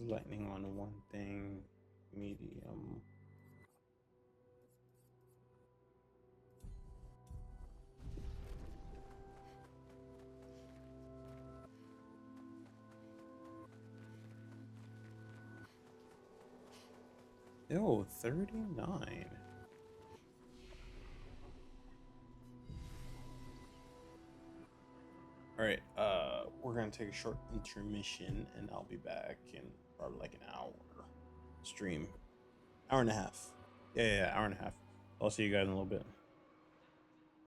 Lightning on one thing, medium. Ew, 39. Alright, we're gonna take a short intermission and I'll be back in probably like an hour. Stream. Hour and a half. Yeah, hour and a half. I'll see you guys in a little bit.